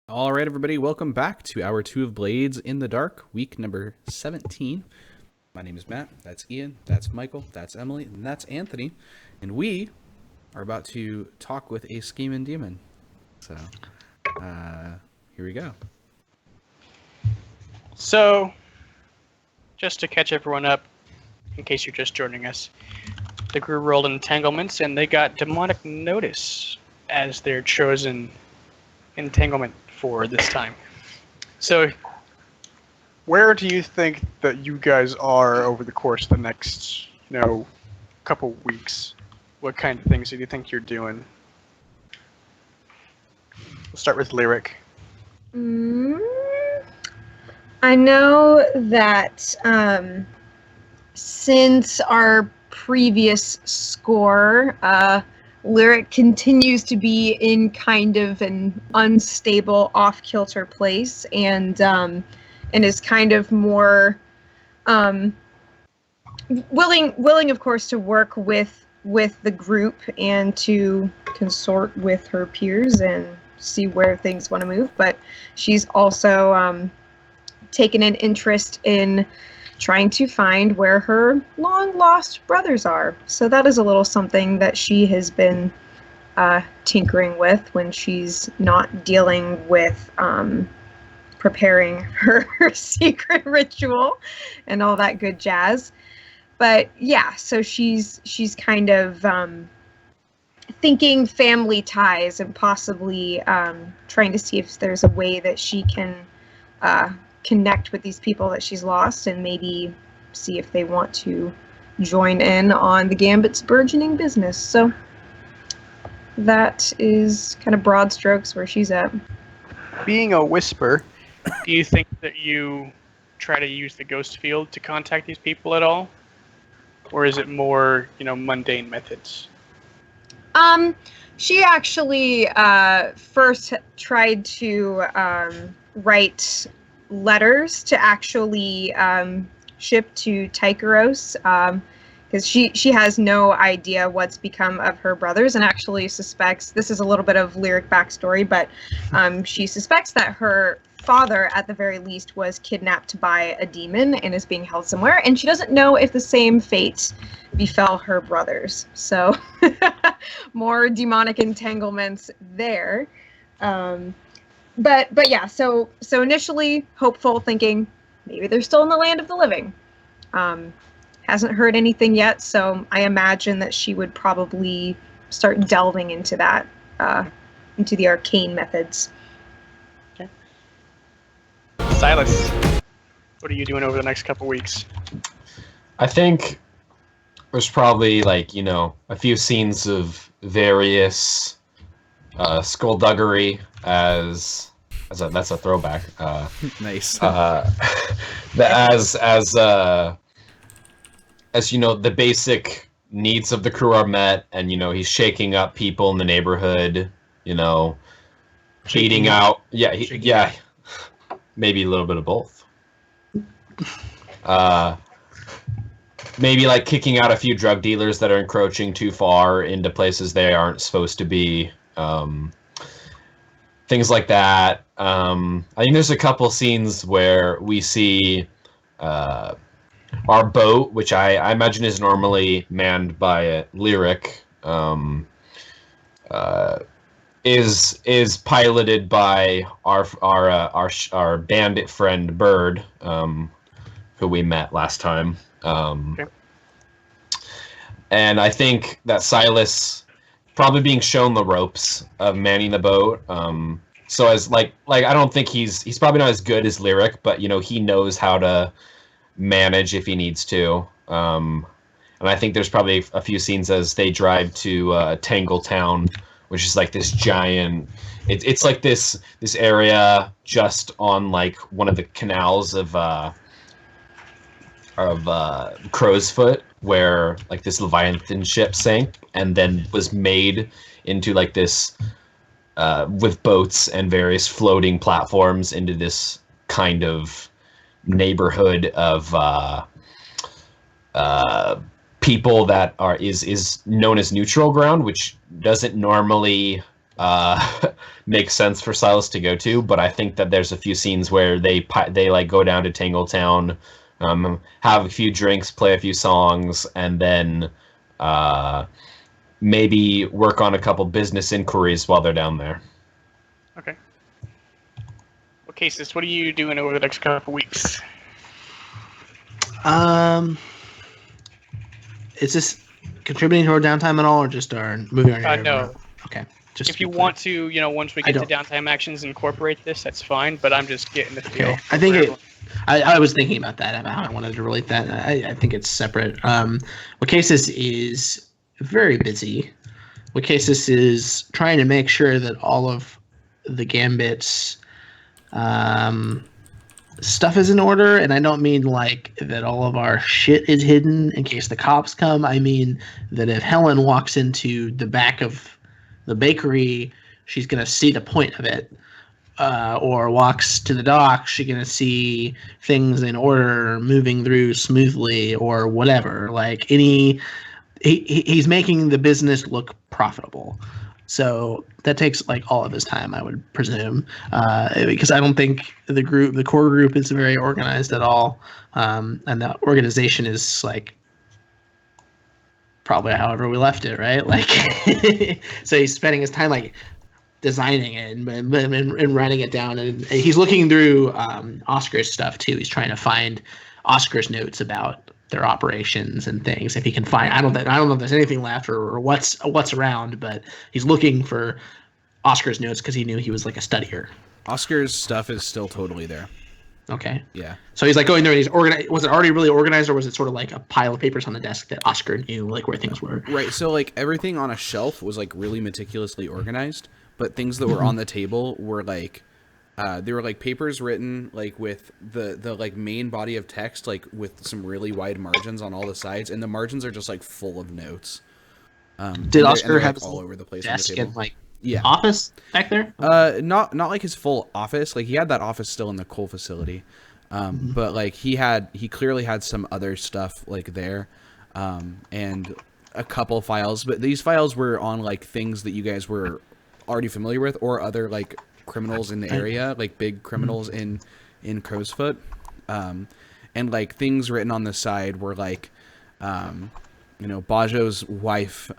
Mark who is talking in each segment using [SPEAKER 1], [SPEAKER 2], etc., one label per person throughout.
[SPEAKER 1] All right, everybody, welcome back to Hour 2 of Blades in the Dark, week number 17. My name is Matt, that's Ian, that's Michael, that's Emily, and that's Anthony. And we are about to talk with a scheming demon. So, here we go.
[SPEAKER 2] So, just to catch everyone up, in case you're just joining us, the crew rolled entanglements and they got demonic notice as their chosen entanglement for this time. So,
[SPEAKER 3] Where do you think that you guys are over the course of the next, couple weeks? What kind of things do you think you're doing? We'll start with Lyric.
[SPEAKER 4] I know that since our previous score, Lyric continues to be in kind of an unstable, off-kilter place, and is kind of more willing, of course, to work with the group and to consort with her peers and see where things want to move. But she's also taken an interest in trying to find where her long-lost brothers are. So that is a little something that she has been tinkering with when she's not dealing with preparing her secret ritual and all that good jazz. But yeah, so she's kind of thinking family ties and possibly trying to see if there's a way that she can connect with these people that she's lost and maybe see if they want to join in on the Gambit's burgeoning business. So that is kind of broad strokes where she's at.
[SPEAKER 3] Being a whisper,
[SPEAKER 2] do you think that you try to use the ghost field to contact these people at all? Or is it more, mundane methods?
[SPEAKER 4] She actually first tried to write letters to actually ship to Tykeros, because she has no idea what's become of her brothers, and actually suspects, this is a little bit of Lyric backstory, but she suspects that her father, at the very least, was kidnapped by a demon and is being held somewhere, and she doesn't know if the same fate befell her brothers. So more demonic entanglements there. But yeah, so initially hopeful, thinking maybe they're still in the land of the living. Hasn't heard anything yet, so I imagine that she would probably start delving into that, into the arcane methods.
[SPEAKER 2] Okay. Silas, what are you doing over the next couple weeks?
[SPEAKER 5] I think there's probably a few scenes of various skullduggery as that's a throwback.
[SPEAKER 1] Nice.
[SPEAKER 5] As the basic needs of the crew are met, and he's shaking up people in the neighborhood, beating out. Yeah, maybe a little bit of both. Maybe kicking out a few drug dealers that are encroaching too far into places they aren't supposed to be. Things like that. I think there's a couple scenes where we see our boat, which I imagine is normally manned by a Lyric, is piloted by our bandit friend Bird, who we met last time.
[SPEAKER 2] Okay.
[SPEAKER 5] And I think that Silas probably being shown the ropes of manning the boat. So as I don't think he's probably not as good as Lyric, but he knows how to manage if he needs to. And I think there's probably a few scenes as they drive to Tangle Town, which is this giant. It's like this area just on one of the canals of Crow's Foot, where this Leviathan ship sank and then was made into this with boats and various floating platforms into this kind of neighborhood of people that is known as neutral ground, which doesn't normally makes sense for Silas to go to. But I think that there's a few scenes where they like go down to Tangletown, have a few drinks, play a few songs, and then maybe work on a couple business inquiries while they're down there.
[SPEAKER 2] Okay. Well, Cases, what are you doing over the next couple weeks?
[SPEAKER 6] Is this contributing to our downtime at all, or just our moving our narrative
[SPEAKER 2] No.
[SPEAKER 6] around? Okay. Just
[SPEAKER 2] If you want to, once we get to downtime actions, incorporate this, that's fine. But I'm just getting the feel.
[SPEAKER 6] Okay. I think I was thinking about that, about how I wanted to relate that. I think it's separate. Wacasis is very busy. Wacasis is trying to make sure that all of the Gambit's stuff is in order, and I don't mean like that all of our shit is hidden in case the cops come. I mean that if Helen walks into the back of the bakery, she's gonna see the point of it. Or walks to the dock, she's gonna see things in order, moving through smoothly, or whatever. Like he's making the business look profitable. So that takes like all of his time, I would presume, because I don't think the core group, is very organized at all, and the organization is like probably however we left it, right? Like, so he's spending his time like designing it and writing it down, and he's looking through Oscar's stuff too. He's trying to find Oscar's notes about their operations and things. If he can find, I don't know if there's anything left or what's around, but he's looking for Oscar's notes because he knew he was like a studier.
[SPEAKER 1] Oscar's stuff is still totally there.
[SPEAKER 6] Okay.
[SPEAKER 1] Yeah.
[SPEAKER 6] So he's like going there and he's organized. Was it already really organized, or was it sort of like a pile of papers on the desk that Oscar knew like where things were?
[SPEAKER 1] Right. So like everything on a shelf was like really meticulously organized, but things that were on the table were like they were like papers written like with the like main body of text like with some really wide margins on all the sides, and the margins are just like full of notes.
[SPEAKER 6] Did Oscar have
[SPEAKER 1] all over the place
[SPEAKER 6] desk
[SPEAKER 1] on the table?
[SPEAKER 6] and like
[SPEAKER 1] Yeah.
[SPEAKER 6] office back there?
[SPEAKER 1] Not like his full office. Like he had that office still in the coal facility, but like he clearly had some other stuff like there, and a couple files. But these files were on like things that you guys were already familiar with, or other like criminals in the area, like big criminals in Crowsfoot, and like things written on the side were like, Bajo's wife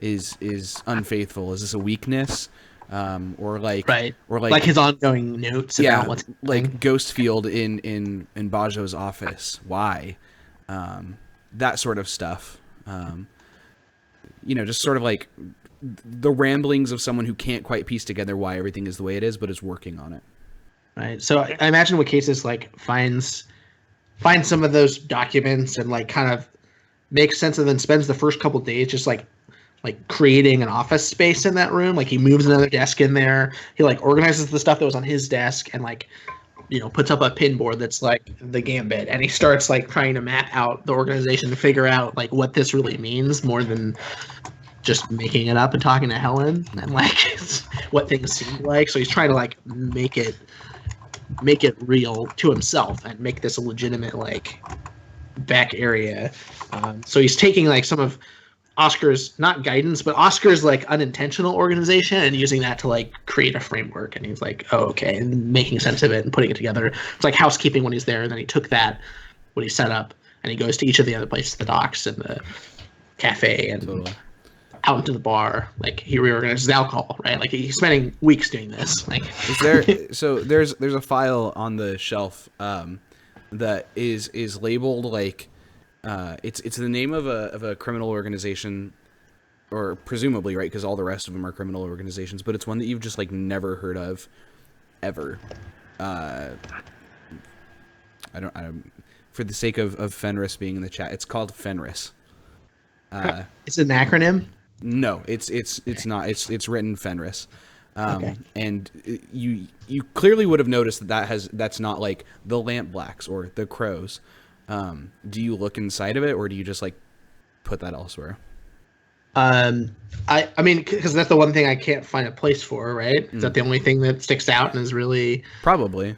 [SPEAKER 1] is unfaithful. Is this a weakness? Or like,
[SPEAKER 6] Right.
[SPEAKER 1] or
[SPEAKER 6] Like his ongoing notes about what's
[SPEAKER 1] like Ghostfield in Bajo's office. Why? That sort of stuff. Just sort of like the ramblings of someone who can't quite piece together why everything is the way it is, but is working on it.
[SPEAKER 6] Right. So I imagine what Cases like finds some of those documents and like kind of makes sense, and then spends the first couple days just like creating an office space in that room. Like he moves another desk in there. He like organizes the stuff that was on his desk and like, puts up a pin board that's like the Gambit, and he starts like trying to map out the organization to figure out like what this really means, more than just making it up and talking to Helen and like what things seem like. So he's trying to like make it real to himself and make this a legitimate like back area. So he's taking like some of Oscar's, not guidance, but Oscar's like unintentional organization, and using that to like create a framework. And he's like, oh, okay, and making sense of it and putting it together. It's like housekeeping when he's there. And then he took that, what he set up, and he goes to each of the other places, the docks and the cafe and out into the bar. Like he reorganizes the alcohol, right? Like he's spending weeks doing this. Like,
[SPEAKER 1] is there? So there's a file on the shelf that is labeled like. It's the name of a criminal organization, or presumably, right? Because all the rest of them are criminal organizations, but it's one that you've just like never heard of, ever. I don't. For the sake of Fenris being in the chat, it's called Fenris.
[SPEAKER 6] It's an acronym.
[SPEAKER 1] No, it's not. It's written Fenris. And you clearly would have noticed that's not like the Lamp Blacks or the Crows. Do you look inside of it, or do you just like put that elsewhere?
[SPEAKER 6] I mean, because that's the one thing I can't find a place for, right? Is that the only thing that sticks out and is really
[SPEAKER 1] probably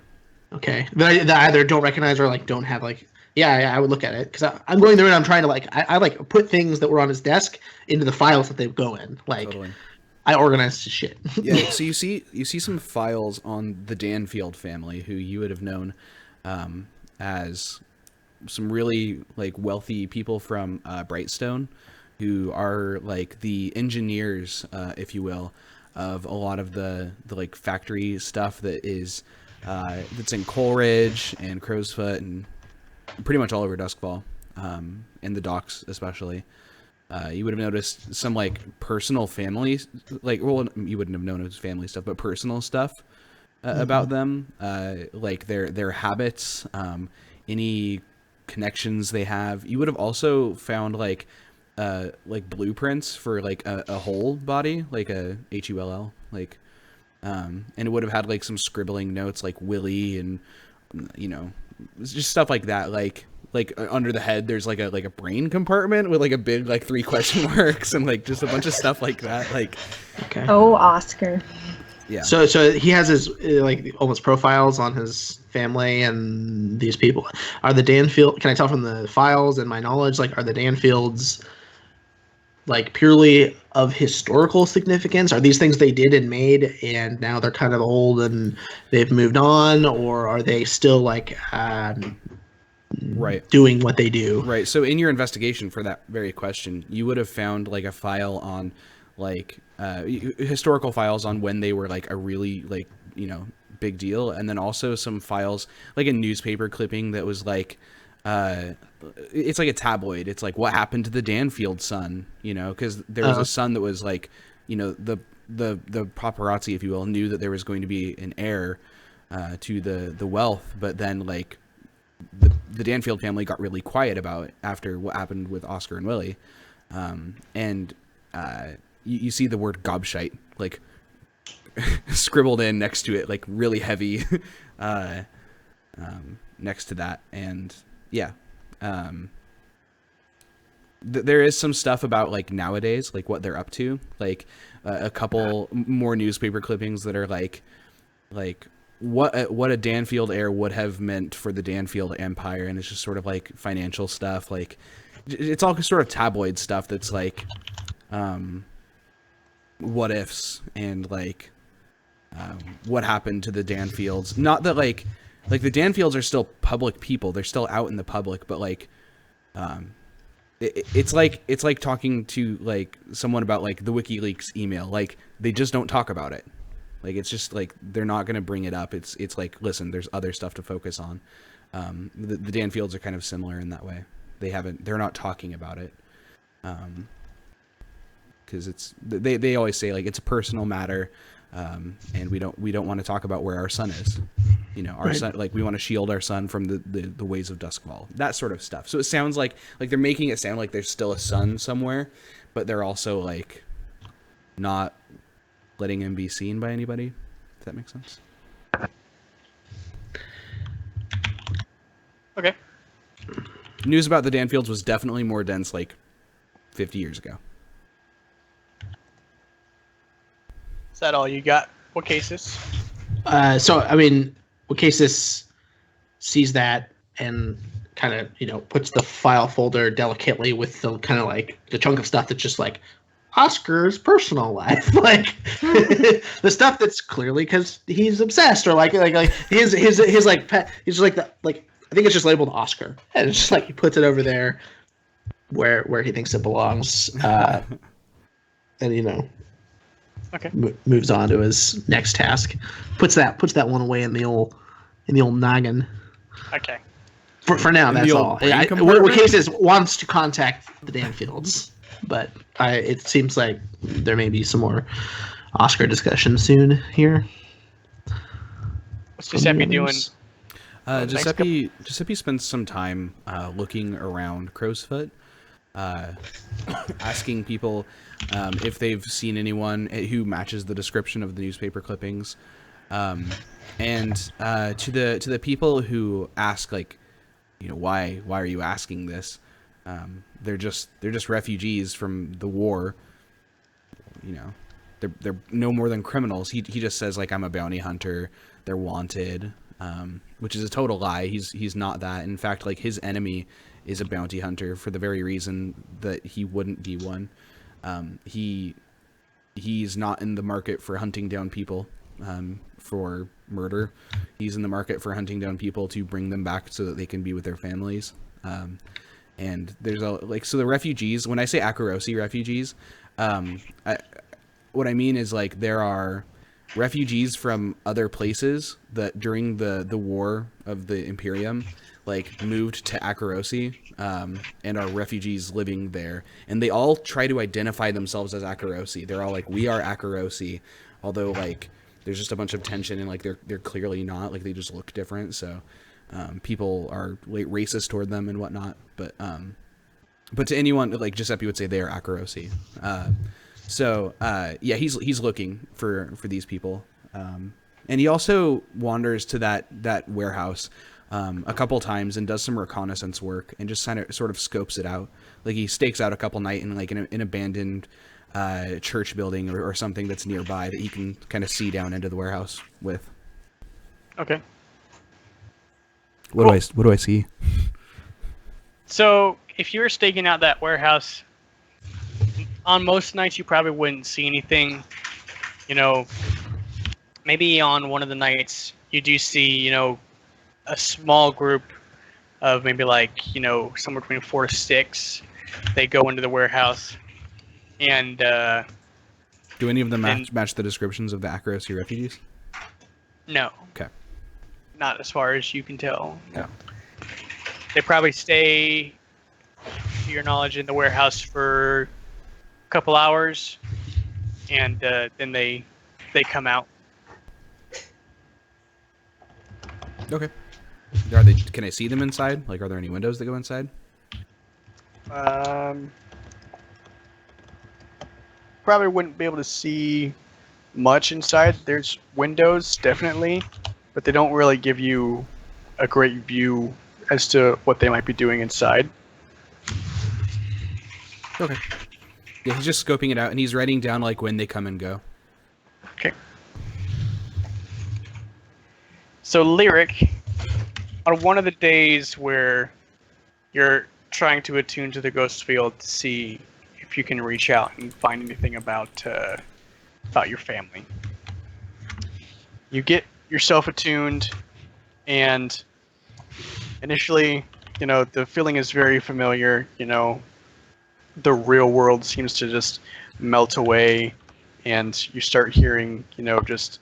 [SPEAKER 6] okay? That I either don't recognize or like don't have like. Yeah, I would look at it because I'm going through and I'm trying to like I like put things that were on his desk into the files that they go in. Like,
[SPEAKER 1] totally.
[SPEAKER 6] I organized his shit.
[SPEAKER 1] Yeah, so you see some files on the Danfield family, who you would have known as some really like wealthy people from Brightstone, who are like the engineers, if you will, of a lot of the like factory stuff that is that's in Coleridge and Crowsfoot and pretty much all over Duskfall, in the docks especially. You would have noticed some like personal family, like, well, you wouldn't have known it was family stuff, but personal stuff about them, like their habits, any connections they have. You would have also found like blueprints for like a whole body, like a HULL, like, and it would have had like some scribbling notes, like Willie, and you know, just stuff like that, like under the head there's like a brain compartment with like a big like 3 question marks and like just a bunch of stuff like that, like.
[SPEAKER 6] Okay.
[SPEAKER 4] Oh, Oscar.
[SPEAKER 1] Yeah.
[SPEAKER 6] So he has his like almost profiles on his family and these people. Are the Danfield? Can I tell from the files and my knowledge? Like, are the Danfields like purely of historical significance? Are these things they did and made, and now they're kind of old and they've moved on, or are they still like
[SPEAKER 1] Right.
[SPEAKER 6] doing what they do?
[SPEAKER 1] Right. So in your investigation for that very question, you would have found like a file on like historical files on when they were like a really like, you know, big deal, and then also some files like a newspaper clipping that was like it's like a tabloid. It's like what happened to the Danfield son, you know, because there was a son that was like, you know, the paparazzi, if you will, knew that there was going to be an heir to the wealth, but then like the Danfield family got really quiet about it after what happened with Oscar and Willie, and you see the word gobshite like scribbled in next to it, like really heavy, next to that. And yeah, there is some stuff about like nowadays, like what they're up to, like a couple more newspaper clippings that are like what a Danfield heir would have meant for the Danfield empire, and it's just sort of like financial stuff, like it's all sort of tabloid stuff that's like what ifs and like what happened to the Danfields. Not that like the Danfields are still public people, they're still out in the public, but like it's like talking to like someone about like the WikiLeaks email, like they just don't talk about it. Like it's just like they're not going to bring it up. It's like, listen, there's other stuff to focus on. The Danfields are kind of similar in that way. They're not talking about it. Because they always say like it's a personal matter, and we don't want to talk about where our son is. You know, our son, like we want to shield our son from the ways of Duskfall, that sort of stuff. So it sounds like they're making it sound like there's still a son somewhere, but they're also like not letting him be seen by anybody. If that makes sense.
[SPEAKER 2] Okay.
[SPEAKER 1] News about the Danfields was definitely more dense like 50 years ago.
[SPEAKER 2] Is that all you got? What cases?
[SPEAKER 6] So I mean, Wacasis sees that and kind of, you know, puts the file folder delicately with the kind of like the chunk of stuff that's just like Oscar's personal life, like the stuff that's clearly because he's obsessed, or like his like pet. He's just like the like I think it's just labeled Oscar, and it's just like he puts it over there where he thinks it belongs, and you know,
[SPEAKER 2] Okay.
[SPEAKER 6] moves on to his next task. Puts that one away in the old noggin.
[SPEAKER 2] Okay.
[SPEAKER 6] For now,
[SPEAKER 1] In
[SPEAKER 6] that's
[SPEAKER 1] the old
[SPEAKER 6] all.
[SPEAKER 1] brain compartment?
[SPEAKER 6] Wacasis wants to contact the Danfields, but it seems like there may be some more Oscar discussion soon here.
[SPEAKER 2] What's Giuseppe doing?
[SPEAKER 1] Giuseppe spends some time looking around Crowsfoot, asking people if they've seen anyone who matches the description of the newspaper clippings, and to the people who ask, like, you know, why are you asking this? They're just refugees from the war. You know, they're no more than criminals. He just says, like, I'm a bounty hunter. They're wanted, which is a total lie. He's not that. In fact, like, his enemy is a bounty hunter for the very reason that he wouldn't be one. He he's not in the market for hunting down people for murder. He's in the market for hunting down people to bring them back so that they can be with their families. And there's so the refugees, when I say Akarosi refugees, what I mean is like there are refugees from other places that during the war of the Imperium like moved to Akarosi and are refugees living there, and they all try to identify themselves as Akarosi. They're all like, we are Akarosi, although like there's just a bunch of tension and like they're clearly not, like they just look different, so people are like racist toward them and whatnot, but to anyone, like Giuseppe would say they are Akarosi. So yeah, he's looking for these people, and he also wanders to that warehouse a couple times and does some reconnaissance work and just sort of scopes it out. Like he stakes out a couple night in like an abandoned church building or something that's nearby that he can kind of see down into the warehouse with.
[SPEAKER 2] Okay.
[SPEAKER 1] What do I see?
[SPEAKER 2] So if you were staking out that warehouse, on most nights you probably wouldn't see anything. You know, maybe on one of the nights you do see, you know, a small group of maybe like, you know, somewhere between 4 to 6. They go into the warehouse and
[SPEAKER 1] do any of them match the descriptions of the Akarosi refugees?
[SPEAKER 2] No.
[SPEAKER 1] Okay.
[SPEAKER 2] Not as far as you can tell.
[SPEAKER 1] No.
[SPEAKER 2] They probably stay, to your knowledge, in the warehouse for a couple hours, and then they come out.
[SPEAKER 1] Okay. Can I see them inside? Like, are there any windows that go inside?
[SPEAKER 3] Probably wouldn't be able to see much inside. There's windows, definitely, but they don't really give you a great view as to what they might be doing inside.
[SPEAKER 1] Okay. Yeah, he's just scoping it out, and he's writing down like when they come and go.
[SPEAKER 2] Okay. So Lyric, on one of the days where you're trying to attune to the ghost field to see if you can reach out and find anything about your family, you get yourself attuned, and initially, you know, the feeling is very familiar. You know, the real world seems to just melt away, and you start hearing, you know, just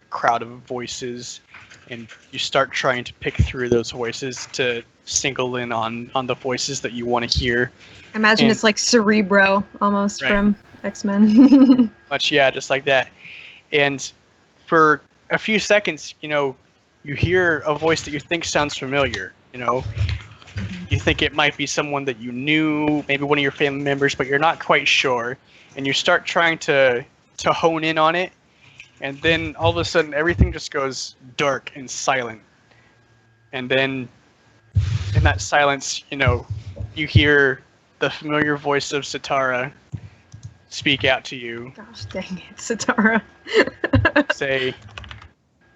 [SPEAKER 2] a crowd of voices, and you start trying to pick through those voices to single in on the voices that you want to hear.
[SPEAKER 4] I imagine
[SPEAKER 2] And-
[SPEAKER 4] it's like Cerebro almost
[SPEAKER 2] Right.
[SPEAKER 4] from X-Men.
[SPEAKER 2] Much, yeah, just like that. And for a few seconds, you know, you hear a voice that you think sounds familiar. You know, you think it might be someone that you knew, maybe one of your family members, but you're not quite sure. And you start trying to hone in on it, and then all of a sudden everything just goes dark and silent. And then in that silence, you know, you hear the familiar voice of Sitara speak out to you,
[SPEAKER 4] Gosh dang it, Sitara.
[SPEAKER 2] say,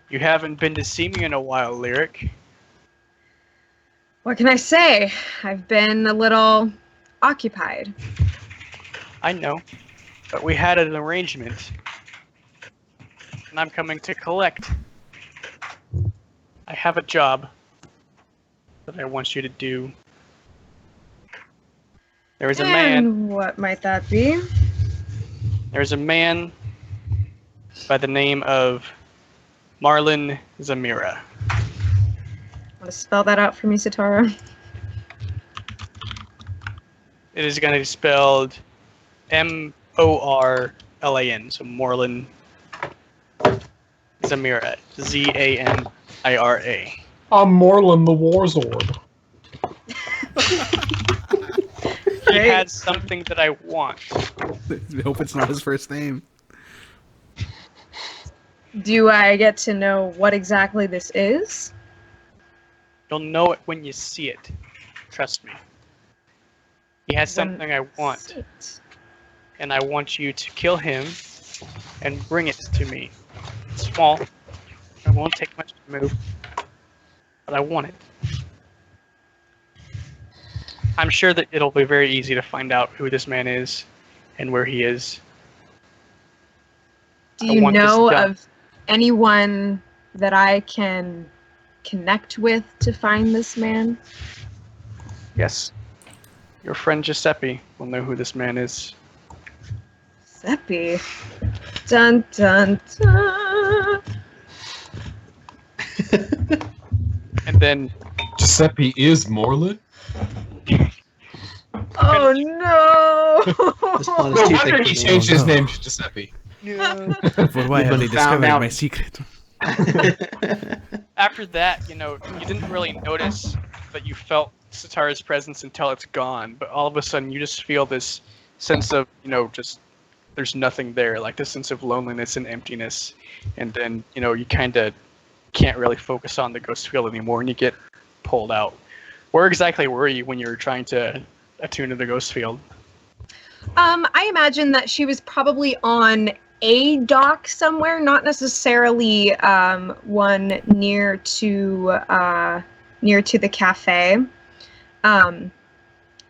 [SPEAKER 2] "You haven't been to see me in a while, Lyric."
[SPEAKER 4] What can I say? I've been a little occupied.
[SPEAKER 2] I know, but we had an arrangement, and I'm coming to collect. I have a job that I want you to do. There is a man.
[SPEAKER 4] And what might that be?
[SPEAKER 2] There's a man by the name of Marlon Zamira.
[SPEAKER 4] Want to spell that out for me, Sitara?
[SPEAKER 2] It is going to be spelled Morlan, so Morlan Zamira, Zamira.
[SPEAKER 5] I'm Morlan the Warzord.
[SPEAKER 2] He
[SPEAKER 4] Great.
[SPEAKER 2] has something that I want.
[SPEAKER 1] I hope it's not his first name.
[SPEAKER 4] Do I get to know what exactly this is?
[SPEAKER 2] You'll know it when you see it. Trust me. He has something I want,
[SPEAKER 4] Sit.
[SPEAKER 2] and I want you to kill him and bring it to me. It's small. It won't take much to move, but I want it. I'm sure that it'll be very easy to find out who this man is and where he is.
[SPEAKER 4] Do
[SPEAKER 3] I
[SPEAKER 4] you
[SPEAKER 3] want this
[SPEAKER 4] know
[SPEAKER 3] done.
[SPEAKER 4] of anyone that I can connect with to find this man?
[SPEAKER 3] Yes. Your friend Giuseppe will know who this man is.
[SPEAKER 4] Seppi. Dun dun dun.
[SPEAKER 3] And then
[SPEAKER 5] Giuseppe is Moreland?
[SPEAKER 4] Oh no!
[SPEAKER 6] This plot is
[SPEAKER 5] No
[SPEAKER 6] too
[SPEAKER 5] wonder
[SPEAKER 6] thick
[SPEAKER 5] he
[SPEAKER 6] for me.
[SPEAKER 5] changed his
[SPEAKER 1] no.
[SPEAKER 5] name to Giuseppe.
[SPEAKER 1] For why
[SPEAKER 6] You've
[SPEAKER 1] have
[SPEAKER 6] been
[SPEAKER 1] they
[SPEAKER 6] found
[SPEAKER 1] discovered
[SPEAKER 6] out.
[SPEAKER 1] my secret?
[SPEAKER 3] after that, you didn't really notice that you felt Satara's presence until it's gone, but all of a sudden you just feel this sense of, just there's nothing there, like this sense of loneliness and emptiness. And then, you kind of can't really focus on the ghost field anymore and you get pulled out. Where exactly were you when you were trying to attune to the ghost field?
[SPEAKER 4] I imagine that she was probably on a dock somewhere, not necessarily one near to the cafe.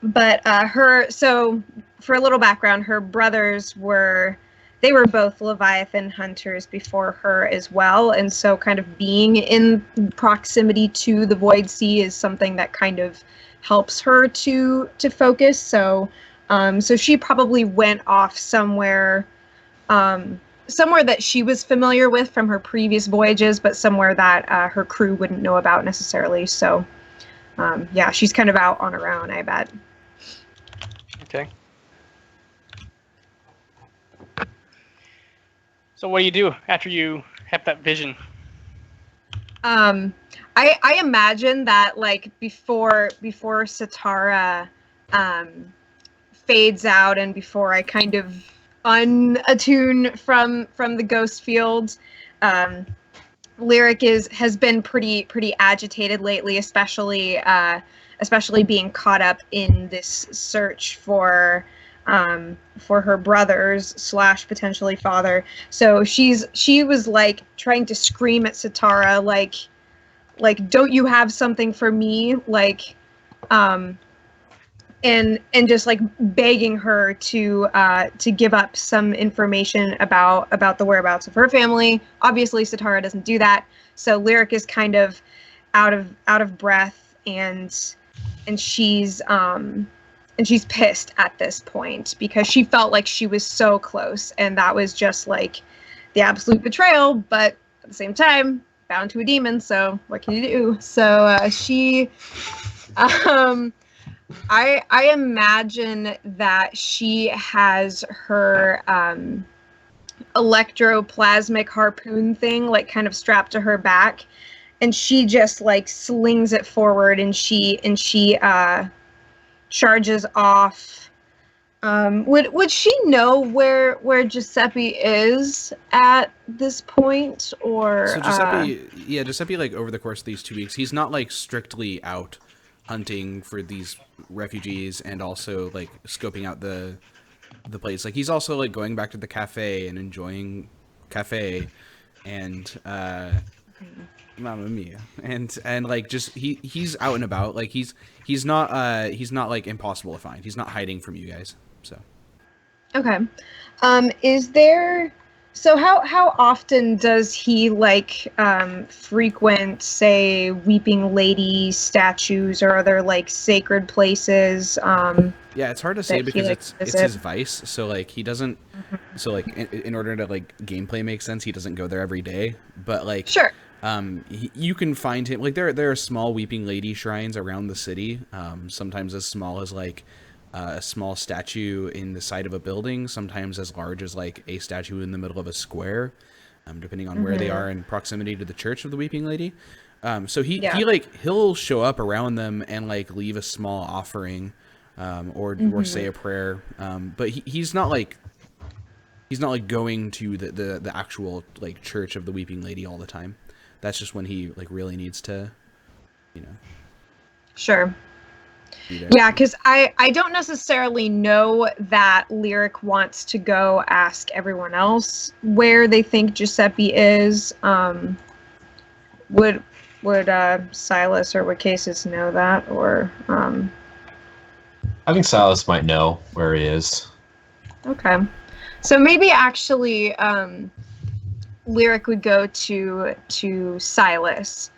[SPEAKER 4] But so for a little background, her brothers were both Leviathan hunters before her as well, and so kind of being in proximity to the Void Sea is something that kind of helps her to focus. So she probably went off somewhere that she was familiar with from her previous voyages, but somewhere that her crew wouldn't know about necessarily. So yeah, she's kind of out on her own, I bet.
[SPEAKER 3] Okay. So what do you do after you have that vision?
[SPEAKER 4] I imagine that like before Satara fades out and before I kind of unattune from the ghost field, Lyric has been pretty agitated lately, especially being caught up in this search for her brothers / potentially father. So she was like trying to scream at Satara like don't you have something for me, like and just like begging her to give up some information about the whereabouts of her family. Obviously Satara doesn't do that, so Lyric is kind of out of breath and she's pissed at this point because she felt like she was so close and that was just like the absolute betrayal, but at the same time bound to a demon, so what can you do? So she I imagine that she has her electroplasmic harpoon thing like kind of strapped to her back, and she just like slings it forward and she charges off. Would she know where Giuseppe is at this point, or
[SPEAKER 1] So Giuseppe, like over the course of these 2 weeks, he's not like strictly out hunting for these refugees and also like scoping out the place. Like he's also like going back to the cafe and enjoying cafe and Mamma Mia and like just he's out and about. Like he's not like impossible to find. He's not hiding from you guys. So
[SPEAKER 4] okay. Is there, so how often does he like frequent, say, Weeping Lady statues or other like sacred places?
[SPEAKER 1] yeah, it's hard to say
[SPEAKER 4] That he,
[SPEAKER 1] because
[SPEAKER 4] like,
[SPEAKER 1] it's
[SPEAKER 4] visit.
[SPEAKER 1] his vice. So like he doesn't. So like in order to like gameplay make sense, he doesn't go there every day. But like
[SPEAKER 4] Sure.
[SPEAKER 1] you can find him like there are small Weeping Lady shrines around the city. Sometimes as small as like a small statue in the side of a building. Sometimes as large as like a statue in the middle of a square, depending on where they are in proximity to the Church of the Weeping Lady. So he'll show up around them and like leave a small offering, or say a prayer. But he's not like going to the actual like Church of the Weeping Lady all the time. That's just when he like really needs to,
[SPEAKER 4] Sure.
[SPEAKER 1] be there.
[SPEAKER 4] Yeah, because I don't necessarily know that Lyric wants to go ask everyone else where they think Giuseppe is. Would Silas or would Cases know that, or
[SPEAKER 5] I think Silas might know where he is.
[SPEAKER 4] okay. So maybe actually Lyric would go to Silas.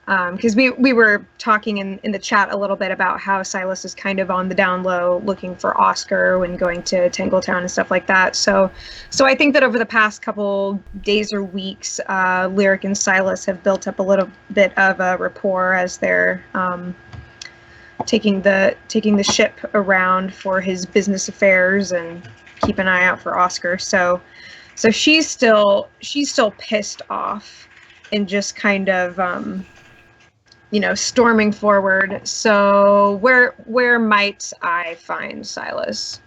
[SPEAKER 4] Because we were talking in the chat a little bit about how Silas is kind of on the down low looking for Oscar when going to Tangletown and stuff like that. So I think that over the past couple days or weeks, Lyric and Silas have built up a little bit of a rapport as they're taking the ship around for his business affairs and keep an eye out for Oscar. So she's still pissed off and just kind of storming forward. So where might I find Silas?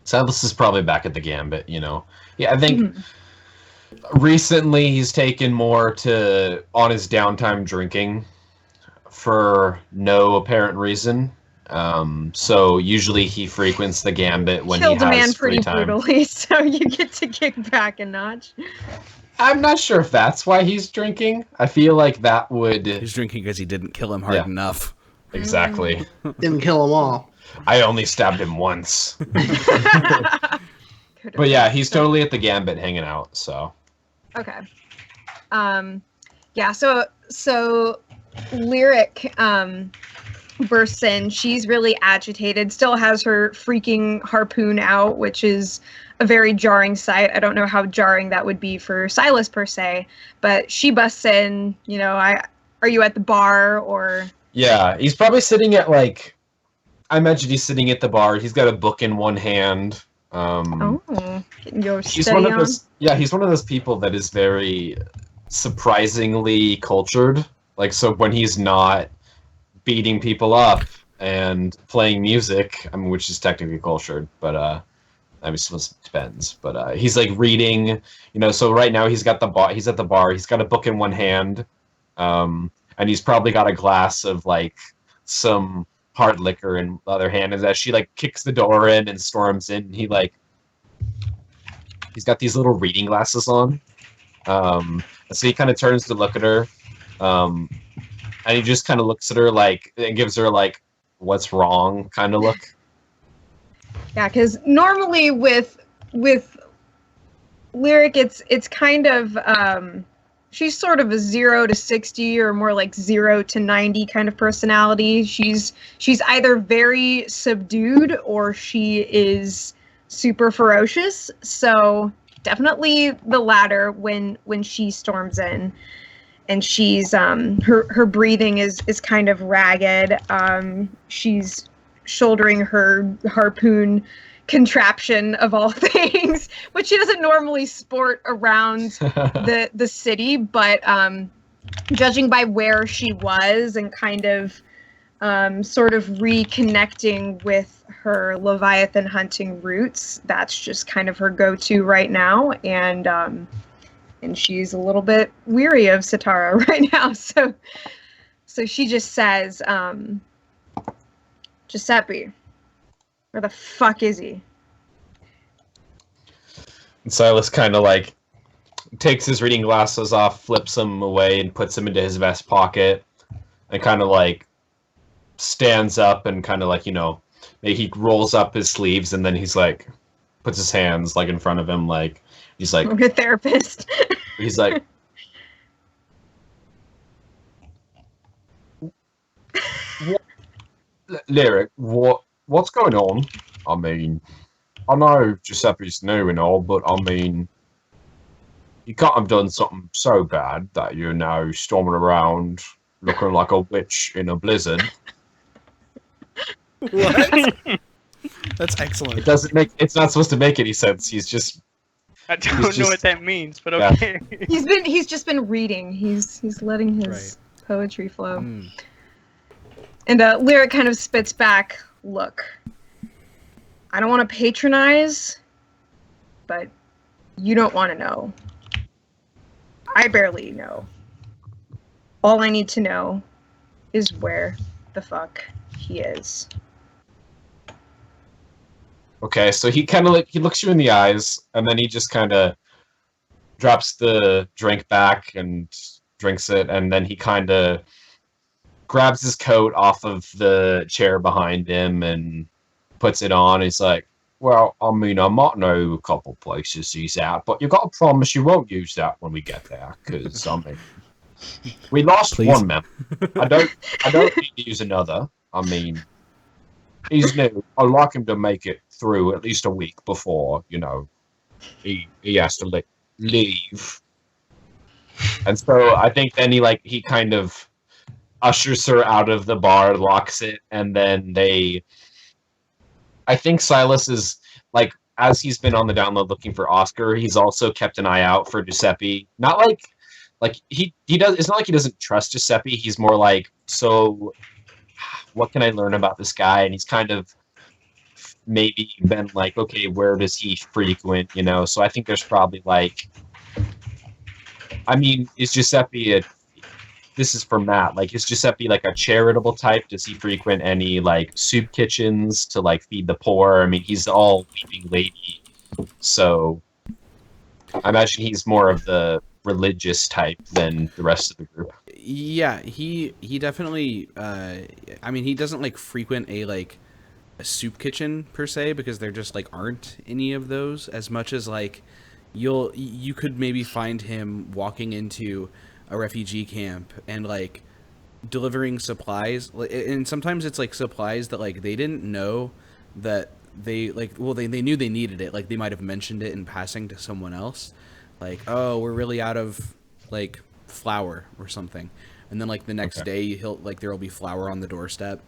[SPEAKER 5] Silas is probably back at the Gambit, Yeah, I think recently he's taken more on his downtime drinking for no apparent reason. So usually he frequents the Gambit when
[SPEAKER 4] Killed
[SPEAKER 5] he
[SPEAKER 4] a man
[SPEAKER 5] has free
[SPEAKER 4] pretty
[SPEAKER 5] time.
[SPEAKER 4] brutally, so you get to kick back a notch.
[SPEAKER 5] I'm not sure if that's why he's drinking. I feel like that would...
[SPEAKER 1] He's drinking because he didn't kill him hard enough.
[SPEAKER 5] Exactly.
[SPEAKER 6] Didn't kill them all.
[SPEAKER 5] I only stabbed him once. But yeah, he's totally at the Gambit hanging out, so...
[SPEAKER 4] Okay. Yeah, so Lyric bursts in. She's really agitated, still has her freaking harpoon out, which is a very jarring sight. I don't know how jarring that would be for Silas per se, but she busts in, are you at the bar or...
[SPEAKER 5] Yeah, he's probably sitting at I imagine he's sitting at the bar. He's got a book in one hand.
[SPEAKER 4] Getting your
[SPEAKER 5] He's
[SPEAKER 4] study
[SPEAKER 5] one of
[SPEAKER 4] on.
[SPEAKER 5] those. Yeah, he's one of those people that is very surprisingly cultured. So when he's not beating people up and playing music, which is technically cultured, but it depends. But he's reading. So right now he's got the bar. He's at the bar. He's got a book in one hand, and he's probably got a glass of some hard liquor in the other hand. And as she kicks the door in and storms in, he's got these little reading glasses on. So he kind of turns to look at her, and he just kind of looks at her and gives her what's wrong kind of look.
[SPEAKER 4] Yeah, because normally with Lyric, it's kind of she's sort of a 0 to 60 or more 0 to 90 kind of personality. She's either very subdued or she is super ferocious. So definitely the latter when she storms in. And she's her breathing is kind of ragged. She's shouldering her harpoon contraption of all things, which she doesn't normally sport around the city, but judging by where she was and kind of sort of reconnecting with her Leviathan hunting roots, that's just kind of her go-to right now, and she's a little bit weary of Satara right now, so she just says, Giuseppe, where the fuck is he?
[SPEAKER 5] And Silas kind of takes his reading glasses off, flips them away, and puts them into his vest pocket, and kind of stands up and kind of maybe he rolls up his sleeves, and then he's puts his hands in front of him, he's
[SPEAKER 4] I'm a therapist.
[SPEAKER 5] He's Lyric, what's going on? I mean, I know Giuseppe's new and all, but I mean, you can't have done something so bad that you're now storming around looking like a witch in a blizzard.
[SPEAKER 1] What? That's excellent.
[SPEAKER 5] It's not supposed to make any sense. He's just...
[SPEAKER 2] I don't know what that means, but okay.
[SPEAKER 4] Yeah. He's just been reading. He's letting his poetry flow. And Lyric kind of spits back, look, I don't want to patronize, but you don't want to know. I barely know. All I need to know is where the fuck he is.
[SPEAKER 5] Okay, so he kind of he looks you in the eyes, and then he just kind of drops the drink back and drinks it, and then he kind of grabs his coat off of the chair behind him and puts it on. He's like, Well, I mean, I might know a couple places he's at, but you got to promise you won't use that when we get there, because I mean, we lost
[SPEAKER 1] Please.
[SPEAKER 5] one member. I don't need to use another. I mean, he's new. I'd like him to make it through at least a week before, he has to leave. And so I think then he kind of ushers her out of the bar, locks it, and then I think Silas is as he's been on the download looking for Oscar, he's also kept an eye out for Giuseppe. Not he does. It's not like he doesn't trust Giuseppe. He's more like, so what can I learn about this guy? And he's kind of maybe been like, okay, where does he frequent? So I think there's probably I mean, is Giuseppe this is for Matt. Is Giuseppe a charitable type? Does he frequent any soup kitchens to feed the poor? I mean, he's all weeping lady, so I imagine he's more of the religious type than the rest of the group.
[SPEAKER 1] Yeah, he definitely. I mean, he doesn't frequent a soup kitchen per se, because there just aren't any of those, as much as you could maybe find him walking into a refugee camp and delivering supplies, and sometimes it's supplies that they didn't know that they they knew they needed it, they might have mentioned it in passing to someone else, oh, we're really out of flour or something, and then the next day he'll there'll be flour on the doorstep,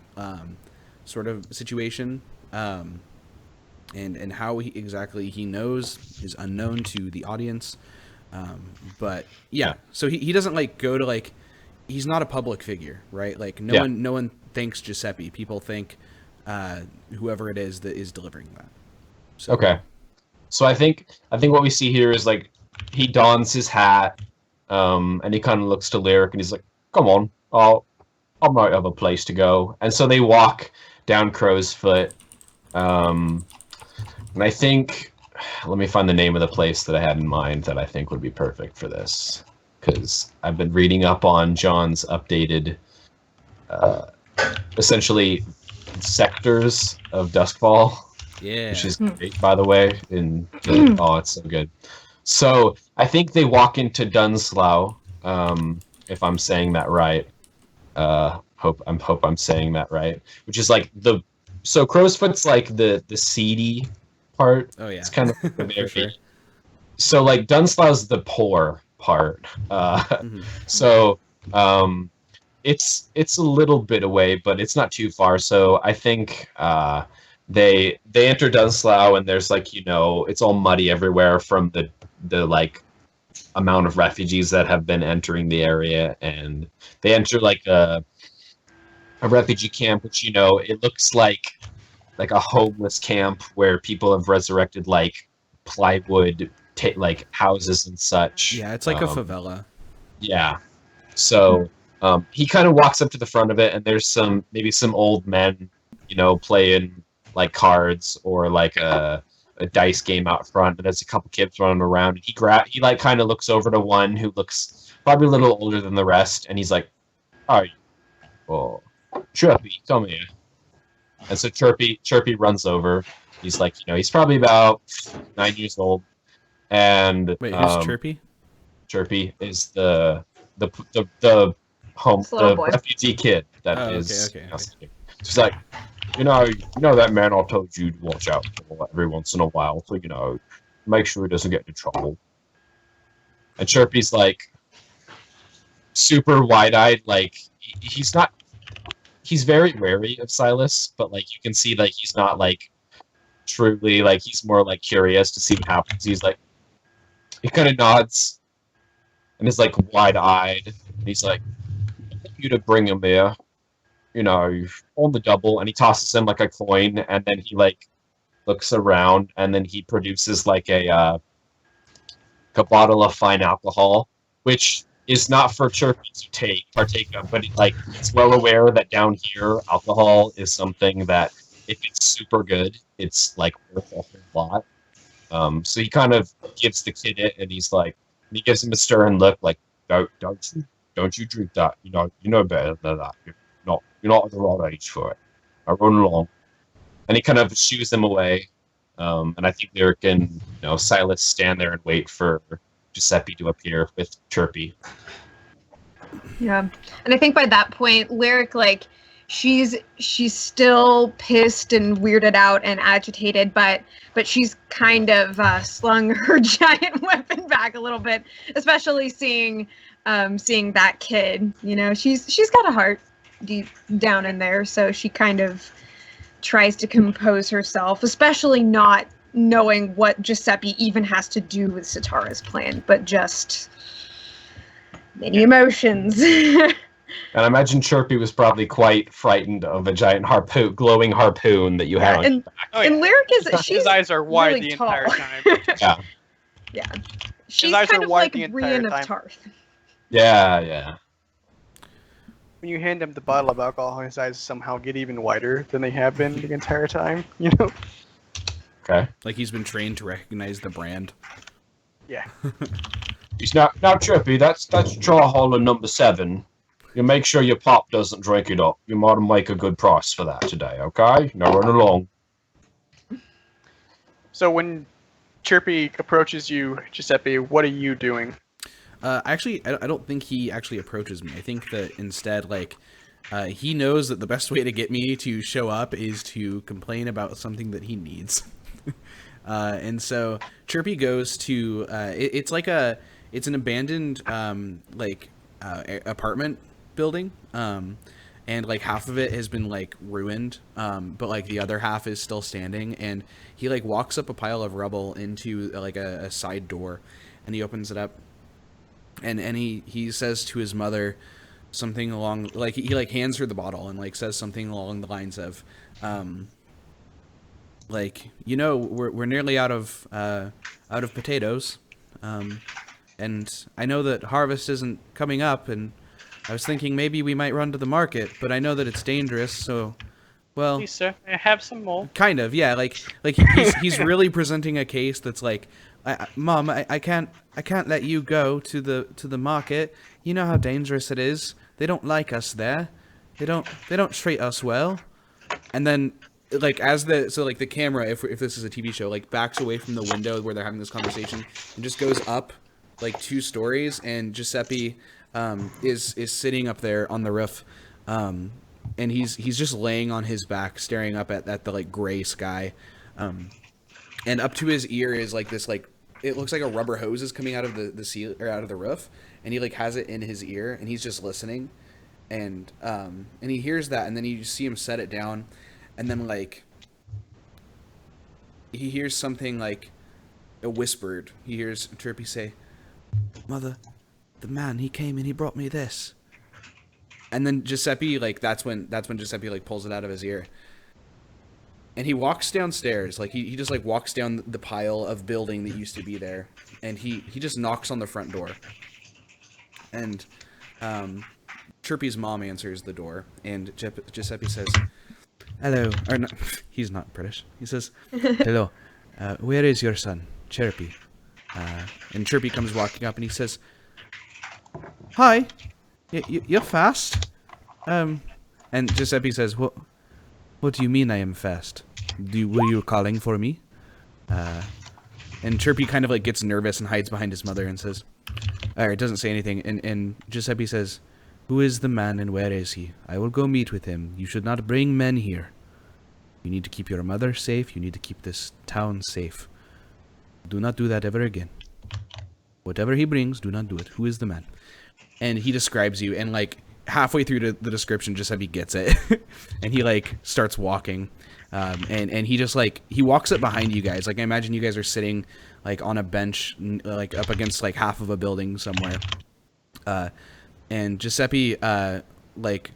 [SPEAKER 1] sort of situation, and how exactly he knows is unknown to the audience. But yeah, so he doesn't go to he's not a public figure, right? No one thanks Giuseppe. People think whoever it is that is delivering that. So.
[SPEAKER 5] Okay, so I think what we see here is he dons his hat, and he kind of looks to Lyric and he's like, "Come on, I might have a place to go." And so they walk down Crow's Foot, and I think. Let me find the name of the place that I had in mind that I think would be perfect for this, because I've been reading up on John's updated, essentially, sectors of Duskfall, which is great, by the way. Oh, it's so good. So I think they walk into Dunslow, if I'm saying that right. Hope I'm saying that right. Which is so Crow's Foot's the seedy part.
[SPEAKER 1] Oh yeah,
[SPEAKER 5] it's kind of
[SPEAKER 1] for sure.
[SPEAKER 5] So Dunslow's the poor part. So it's a little bit away, but it's not too far. So I think they enter Dunslow, and there's it's all muddy everywhere from the amount of refugees that have been entering the area, and they enter a refugee camp, which it looks like a homeless camp where people have resurrected plywood houses and such.
[SPEAKER 1] Yeah, it's like a favela.
[SPEAKER 5] Yeah. So he kind of walks up to the front of it, and there's maybe some old men, playing cards or a dice game out front, and there's a couple kids running around, and he kind of looks over to one who looks probably a little older than the rest, and he's like, "Oh, Chirpy, come here." And so Chirpy runs over. He's he's probably about 9 years old. And
[SPEAKER 1] wait, who's Chirpy?
[SPEAKER 5] Chirpy is the refugee kid that is.
[SPEAKER 1] Okay.
[SPEAKER 5] She's like, you know that man I told you to watch out for every once in a while, so make sure he doesn't get into trouble. And Chirpy's super wide-eyed, he's not. He's very wary of Silas, but you can see he's not truly he's more curious to see what happens. He kind of nods and is wide-eyed. And he's like, "I want you to bring him here, on the double." And he tosses him a coin, and then he looks around, and then he produces a bottle of fine alcohol, which is not for Chirpy to partake of, but it's well aware that down here, alcohol is something that, if it's super good, it's worth a whole lot. So he kind of gives the kid it, and he gives him a stern look, don't you drink that? You know better than that. You're not at the right age for it. I run along, and he kind of shoos him away, And I think Lyric and Silas stand there and wait for Giuseppe to appear with Chirpy.
[SPEAKER 4] Yeah, and I think by that point, Lyric, like, she's still pissed and weirded out and agitated, but she's kind of slung her giant weapon back a little bit, especially seeing that kid. She's got a heart deep down in there, so she kind of tries to compose herself, especially not knowing what Giuseppe even has to do with Sitara's plan, but just many emotions.
[SPEAKER 5] And I imagine Chirpy was probably quite frightened of a giant glowing harpoon that you had on your back.
[SPEAKER 4] And Lyric she's
[SPEAKER 3] his eyes are wide
[SPEAKER 4] really
[SPEAKER 3] the
[SPEAKER 4] tall.
[SPEAKER 3] entire time.
[SPEAKER 5] Yeah.
[SPEAKER 4] Yeah. She's
[SPEAKER 3] eyes
[SPEAKER 4] kind
[SPEAKER 3] are
[SPEAKER 4] of
[SPEAKER 3] wide
[SPEAKER 4] like
[SPEAKER 3] the entire
[SPEAKER 4] Brienne of
[SPEAKER 3] time.
[SPEAKER 4] Tarth.
[SPEAKER 5] Yeah.
[SPEAKER 3] When you hand him the bottle of alcohol, his eyes somehow get even wider than they have been the entire time.
[SPEAKER 5] Okay.
[SPEAKER 1] Like he's been trained to recognize the brand.
[SPEAKER 3] Yeah.
[SPEAKER 5] He's now Chirpy. That's draw hollow number 7. You make sure your pop doesn't drink it up. You might make a good price for that today. Okay. Now run along.
[SPEAKER 3] So when Chirpy approaches you, Giuseppe, what are you doing?
[SPEAKER 1] Actually, I don't think he actually approaches me. I think that instead, like, he knows that the best way to get me to show up is to complain about something that he needs. And so Chirpy goes to, it's an abandoned, apartment building. And like half of it has been like ruined, but like the other half is still standing. And he like walks up a pile of rubble into like a side door, and he opens it up. And he says to his mother something along, like, he like hands her the bottle and like says something along the lines of, we're nearly out of potatoes, and I know that harvest isn't coming up, and I was thinking maybe we might run to the market, but I know that it's dangerous, so, well,
[SPEAKER 2] Please, sir, may I have some more?
[SPEAKER 1] kind of, yeah, like he's really presenting a case that's like, Mom, I can't let you go to the market. You know how dangerous it is. They don't like us there. They don't treat us well. And then, like, the camera, if this is a TV show, like, backs away from the window where they're having this conversation and just goes up like 2 stories, and Giuseppe is sitting up there on the roof, and he's just laying on his back, staring up at the like gray sky, and up to his ear is like this, like, it looks like a rubber hose is coming out of the seal, or out of the roof, and he like has it in his ear, and he's just listening, and he hears that, and then you see him set it down, and then like he hears something like whispered. He hears Chirpy say, "Mother, the man, he came and he brought me this." And then Giuseppe, like, that's when Giuseppe like pulls it out of his ear. And he walks downstairs, like he just like walks down the pile of building that used to be there, and he just knocks on the front door. And Chirpy's mom answers the door, and Giuseppe says, "Hello," or no, he's not British. He says, "Hello, where is your son, Chirpy?" And Chirpy comes walking up, and he says, "Hi, you're fast." And Giuseppe says, What do you mean I am fast? Were you calling for me?" And Chirpy kind of like gets nervous and hides behind his mother and says, it doesn't say anything. And Giuseppe says, "Who is the man and where is he? I will go meet with him. You should not bring men here. You need to keep your mother safe. You need to keep this town safe. Do not do that ever again. Whatever he brings, do not do it. Who is the man?" And he describes you, and like halfway through the description, Giuseppe gets it. And he like starts walking, and he just like, he walks up behind you guys. Like, I imagine you guys are sitting like on a bench, like up against like half of a building somewhere, and Giuseppe like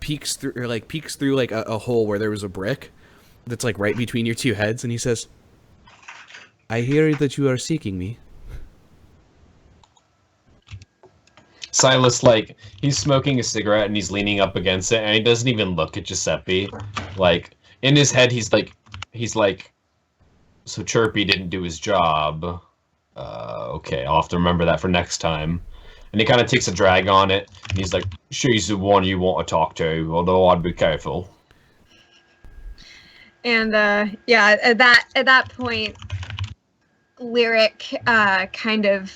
[SPEAKER 1] peeks through like a hole where there was a brick that's like right between your 2 heads, and he says, "I hear that you are seeking me."
[SPEAKER 5] Silas, like, he's smoking a cigarette and he's leaning up against it, and he doesn't even look at Giuseppe. Like, in his head, he's like, so Chirpy didn't do his job. Okay, I'll have to remember that for next time. And he kind of takes a drag on it, and he's like, "She's the one you want to talk to, although I'd be careful."
[SPEAKER 4] And yeah, at that point, Lyric kind of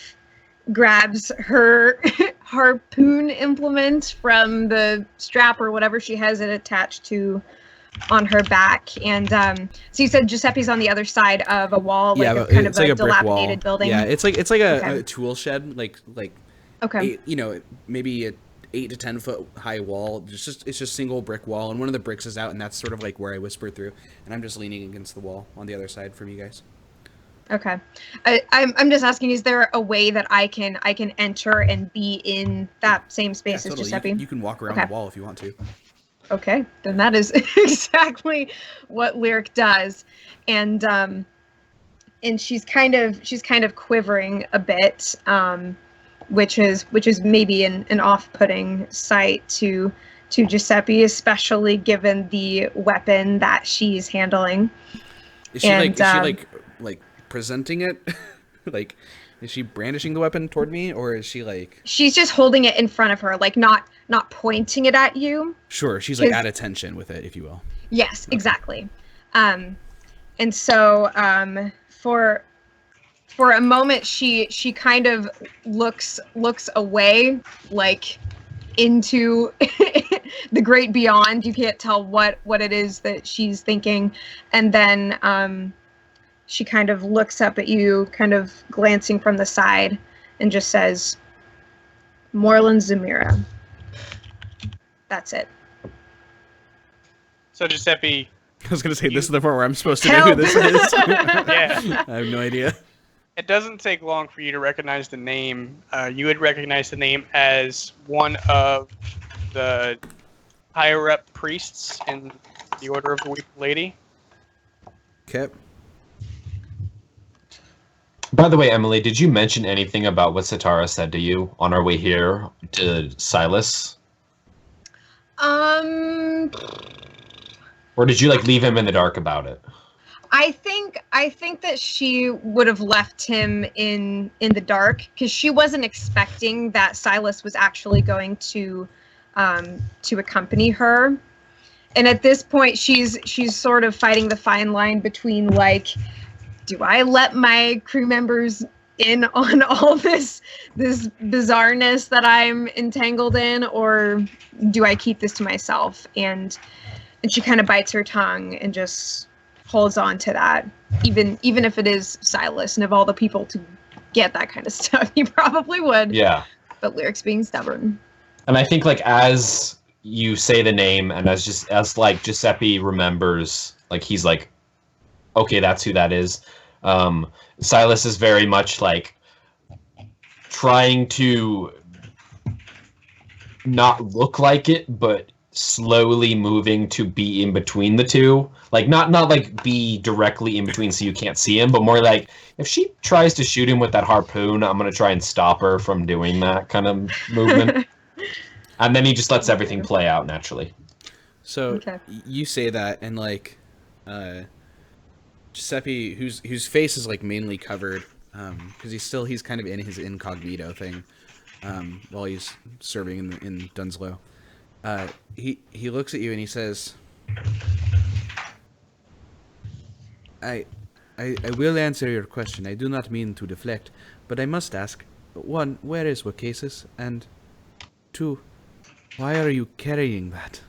[SPEAKER 4] grabs her harpoon implement from the strap or whatever she has it attached to on her back. And so you said Giuseppe's on the other side of a wall, like
[SPEAKER 1] yeah,
[SPEAKER 4] a kind
[SPEAKER 1] it's
[SPEAKER 4] of
[SPEAKER 1] like
[SPEAKER 4] a
[SPEAKER 1] a brick wall.
[SPEAKER 4] dilapidated building.
[SPEAKER 1] Yeah, it's like
[SPEAKER 4] Okay.
[SPEAKER 1] a tool shed, like
[SPEAKER 4] Okay.
[SPEAKER 1] maybe a 8 to 10 foot high wall. It's just single brick wall, and one of the bricks is out, and that's sort of like where I whispered through, and I'm just leaning against the wall on the other side from you guys.
[SPEAKER 4] Okay. I'm just asking, is there a way that I can enter and be in that same space as Giuseppe?
[SPEAKER 1] You can walk around
[SPEAKER 4] Okay.
[SPEAKER 1] the wall if you want to.
[SPEAKER 4] Okay, then that is exactly what Lyric does, and she's kind of quivering a bit, which is maybe an off-putting sight to Giuseppe, especially given the weapon that she's handling.
[SPEAKER 1] Is she like presenting it? Like, is she brandishing the weapon toward me, or is she like?
[SPEAKER 4] She's just holding it in front of her, like not pointing it at you.
[SPEAKER 1] Sure, she's like at attention with it, if you will.
[SPEAKER 4] Yes, exactly. And so for a moment she kind of looks away, like into the great beyond. You can't tell what it is that she's thinking, and then she kind of looks up at you, kind of glancing from the side, and just says, "Moreland Zamira." That's it.
[SPEAKER 2] So Giuseppe,
[SPEAKER 1] I was gonna say this is the part where I'm supposed to know who this is.
[SPEAKER 2] yeah,
[SPEAKER 1] I have no idea.
[SPEAKER 2] it doesn't take long for you to recognize the name. You would recognize the name as one of the higher-up priests in the Order of the Weak Lady.
[SPEAKER 1] Okay.
[SPEAKER 5] By the way, Emily, did you mention anything about what Satara said to you on our way here to Silas? Or did you like leave him in the dark about it?
[SPEAKER 4] I think that she would have left him in the dark because she wasn't expecting that Silas was actually going to accompany her. And at this point, she's sort of fighting the fine line between, like, do I let my crew members in on all this bizarreness that I'm entangled in, or do I keep this to myself? And she kind of bites her tongue and just holds on to that, even if it is Silas, and of all the people to get that kind of stuff, he probably would.
[SPEAKER 5] Yeah.
[SPEAKER 4] But Lyric's being stubborn.
[SPEAKER 5] And I think like as you say the name and as Giuseppe remembers, like he's like, okay, that's who that is. Silas is very much like trying to not look like it, but slowly moving to be in between the two. Like not like be directly in between so you can't see him, but more like if she tries to shoot him with that harpoon, I'm gonna try and stop her from doing that kind of movement. And then he just lets everything play out naturally.
[SPEAKER 1] So
[SPEAKER 4] Okay.
[SPEAKER 1] you say that, and like Giuseppe, whose face is like mainly covered, because he's kind of in his incognito thing, while he's serving in Dunslow. He looks at you and he says, I will answer your question. I do not mean to deflect, but I must ask, 1, where is Wacasis? And 2, why are you carrying that?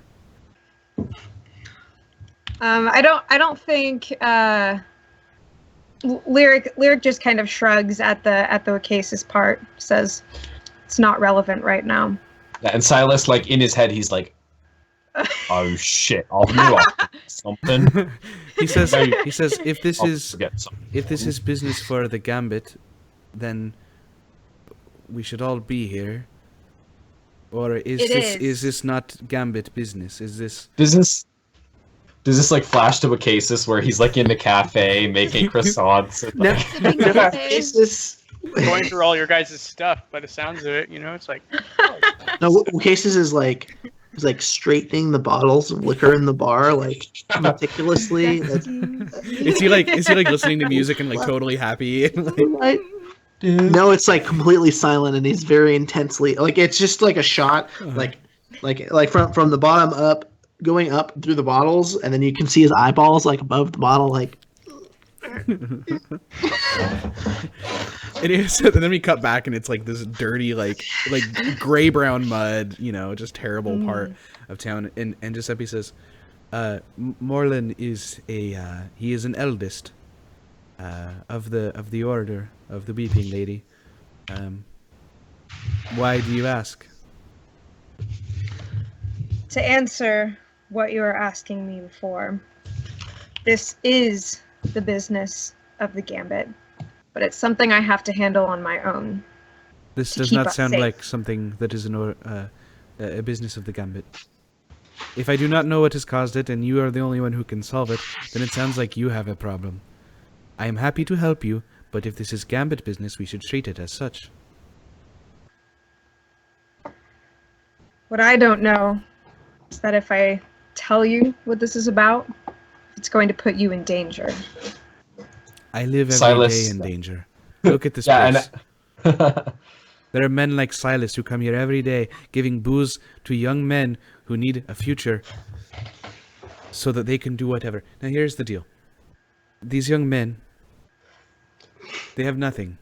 [SPEAKER 4] I don't think Lyric just kind of shrugs at the Wacasis part, says it's not relevant right now.
[SPEAKER 5] And Silas, like in his head, he's like, "Oh shit! I'll knew something."
[SPEAKER 1] He says, if this
[SPEAKER 5] I'll
[SPEAKER 1] is
[SPEAKER 5] forget something.
[SPEAKER 1] business for the Gambit, then we should all be here. Or is this not Gambit business? Is this?
[SPEAKER 5] Does this like flash to a cases where he's like in the cafe making croissants? And, like,
[SPEAKER 6] Cases.
[SPEAKER 2] Going through all your guys' stuff, by the sounds of it, it's like
[SPEAKER 6] No, Cases is like straightening the bottles of liquor in the bar, like meticulously.
[SPEAKER 1] Is he like listening to music and like totally happy? Like,
[SPEAKER 6] No, it's like completely silent, and he's very intensely like it's just like a shot, like from the bottom up, going up through the bottles, and then you can see his eyeballs like above the bottle, like.
[SPEAKER 1] It is, and then we cut back, and it's like this dirty, like gray brown mud, just terrible part of town. And Giuseppe says, Morlin is he is an eldest of the order of the Weeping Lady. Why do you ask?
[SPEAKER 4] To answer what you are asking me before, this is the business of the Gambit, but it's something I have to handle on my own.
[SPEAKER 1] This
[SPEAKER 4] to
[SPEAKER 1] does
[SPEAKER 4] keep
[SPEAKER 1] not
[SPEAKER 4] us
[SPEAKER 1] sound
[SPEAKER 4] safe.
[SPEAKER 1] like something that is a business of the Gambit. If I do not know what has caused it, and you are the only one who can solve it, then it sounds like you have a problem. I am happy to help you, but if this is Gambit business, we should treat it as such.
[SPEAKER 4] What I don't know is that if I tell you what this is about, it's going to put you in danger.
[SPEAKER 1] I live every
[SPEAKER 5] Silas.
[SPEAKER 1] day in danger. Look at this
[SPEAKER 5] Yeah,
[SPEAKER 1] place.
[SPEAKER 5] and
[SPEAKER 1] There are men like Silas who come here every day giving booze to young men who need a future so that they can do whatever. Now here's the deal. These young men, they have nothing.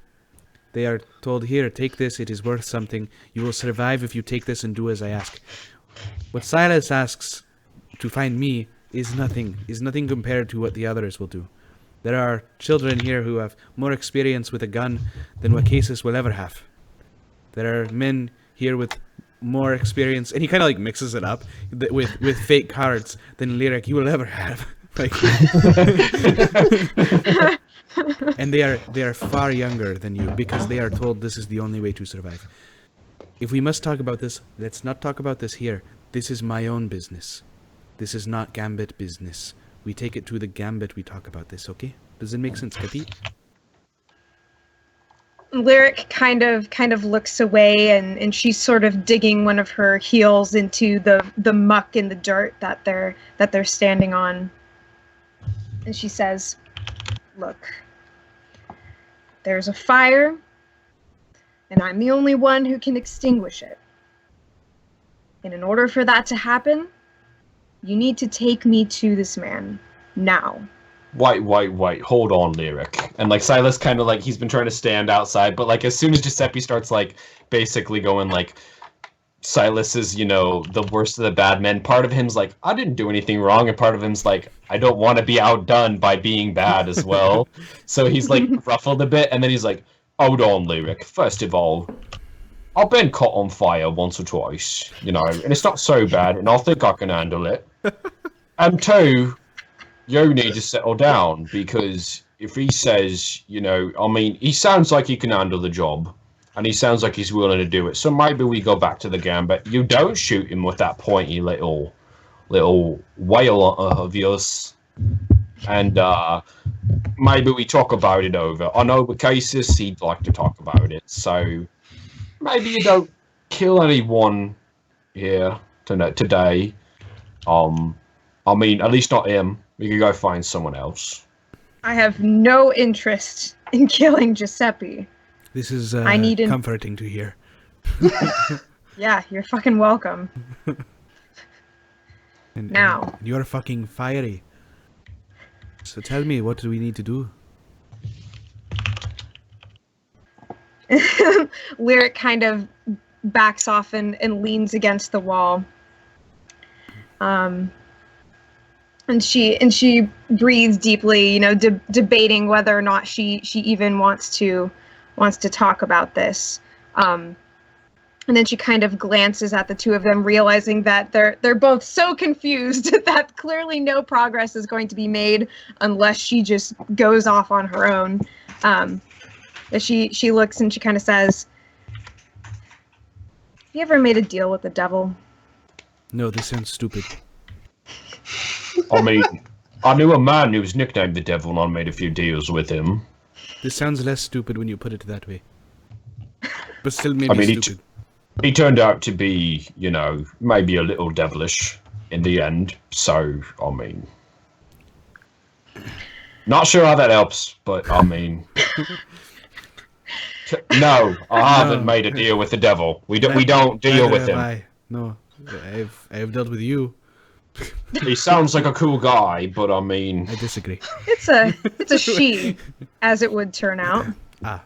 [SPEAKER 1] They are told, here, take this, it is worth something. You will survive if you take this and do as I ask. What Silas asks to find me is nothing compared to what the others will do. There are children here who have more experience with a gun than what Casus will ever have. There are men here with more experience, and he kind of like mixes it up with fake cards than Lyric you will ever have. Like, and they are far younger than you because they are told this is the only way to survive. If we must talk about this, let's not talk about this here. This is my own business. This is not Gambit business. We take it to the Gambit, we talk about this, okay? Does it make sense, Capi?
[SPEAKER 4] Lyric kind of looks away, and she's sort of digging one of her heels into the muck and the dirt that they're standing on. And she says, "Look, there's a fire, and I'm the only one who can extinguish it. And in order for that to happen, you need to take me to this man now."
[SPEAKER 5] wait, hold on, Lyric. And like Silas kind of like he's been trying to stand outside, but like as soon as Giuseppe starts like basically going like Silas is, the worst of the bad men, part of him's like, I didn't do anything wrong, and part of him's like, I don't want to be outdone by being bad as well. So he's like ruffled a bit, and then he's like, hold on, Lyric. First of all, I've been caught on fire once or twice, and it's not so bad, and I think I can handle it. And two, you need to settle down, because if he says, he sounds like he can handle the job, and he sounds like he's willing to do it. So maybe we go back to the Gambit. You don't shoot him with that pointy little whale of yours, and maybe we talk about it over. I know with Casus, he'd like to talk about it, so maybe you don't kill anyone here today. At least not him. We could go find someone else.
[SPEAKER 4] I have no interest in killing Giuseppe.
[SPEAKER 1] This is
[SPEAKER 4] I need
[SPEAKER 1] comforting to hear.
[SPEAKER 4] Yeah, you're fucking welcome.
[SPEAKER 1] And
[SPEAKER 4] Now.
[SPEAKER 1] you're fucking fiery. So tell me, what do we need to do?
[SPEAKER 4] Lyric kind of backs off and leans against the wall. And she breathes deeply, debating whether or not she even wants to talk about this. And then she kind of glances at the two of them, realizing that they're both so confused that clearly no progress is going to be made unless she just goes off on her own. But she looks and she kind of says, "Have you ever made a deal with the devil?"
[SPEAKER 1] No, this sounds stupid.
[SPEAKER 5] I knew a man who was nicknamed the Devil, and I made a few deals with him.
[SPEAKER 1] This sounds less stupid when you put it that way. But still maybe stupid.
[SPEAKER 5] He turned out to be, maybe a little devilish in the end. So, not sure how that helps, but no, I haven't made a deal with the devil. We don't deal with him.
[SPEAKER 1] No, I have dealt with you.
[SPEAKER 5] He sounds like a cool guy, but I mean,
[SPEAKER 1] I disagree.
[SPEAKER 4] It's a she, as it would turn out.
[SPEAKER 1] Ah,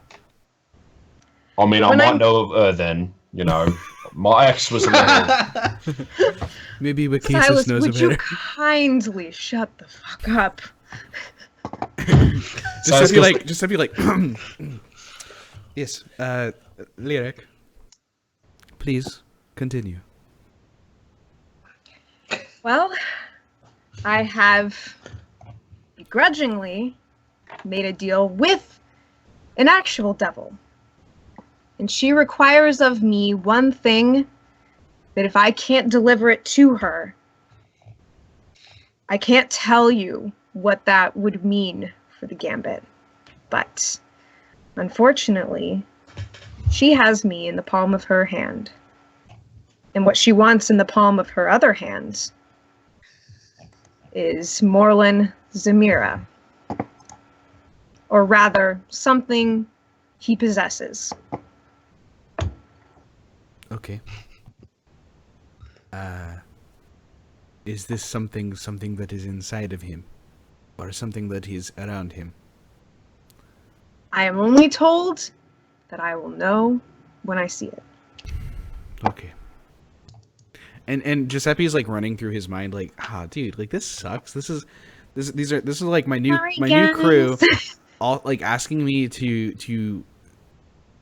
[SPEAKER 5] I
[SPEAKER 4] When
[SPEAKER 5] might know of her then. You know, my ex was a little.
[SPEAKER 1] maybe Wakasis
[SPEAKER 4] Silas,
[SPEAKER 1] knows
[SPEAKER 4] would you
[SPEAKER 1] about
[SPEAKER 4] kindly shut the fuck up?
[SPEAKER 1] Just to be like, yes, Lyric, please continue.
[SPEAKER 4] Well, I have begrudgingly made a deal with an actual devil. And she requires of me one thing that if I can't deliver it to her, I can't tell you what that would mean for the Gambit. But unfortunately, she has me in the palm of her hand. And what she wants in the palm of her other hand is Morlin Zamira. Or rather, something he possesses.
[SPEAKER 1] Okay. Is this something that is inside of him, or something that is around him?
[SPEAKER 4] I am only told that I will know when I see it.
[SPEAKER 1] Okay. And Giuseppe's like running through his mind, like, dude, like this sucks. This is like my new crew, all like asking me to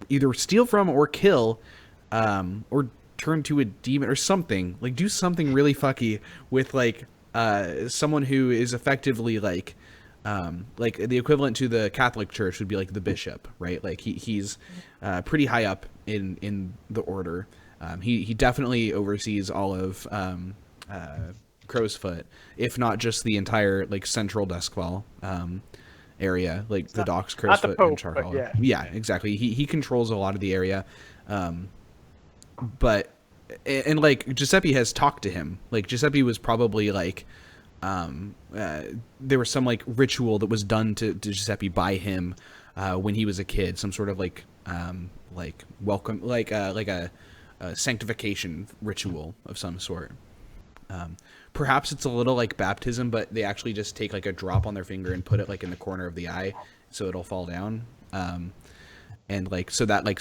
[SPEAKER 1] either steal from or kill, or turn to a demon or something. Like do something really fucky with like someone who is effectively like the equivalent to the Catholic Church would be like the bishop, right? Like he's pretty high up in the order. He definitely oversees all of Crow's Foot, if not just the entire like central Duskwall area, like the docks, Crow's Foot, and Charhall. Yeah, exactly. He controls a lot of the area, but like Giuseppe has talked to him. Like Giuseppe was probably like there was some like ritual that was done to Giuseppe by him when he was a kid, some sort of like welcome, like a sanctification ritual of some sort. Perhaps it's a little like baptism, but they actually just take like a drop on their finger and put it like in the corner of the eye so it'll fall down. And like so that like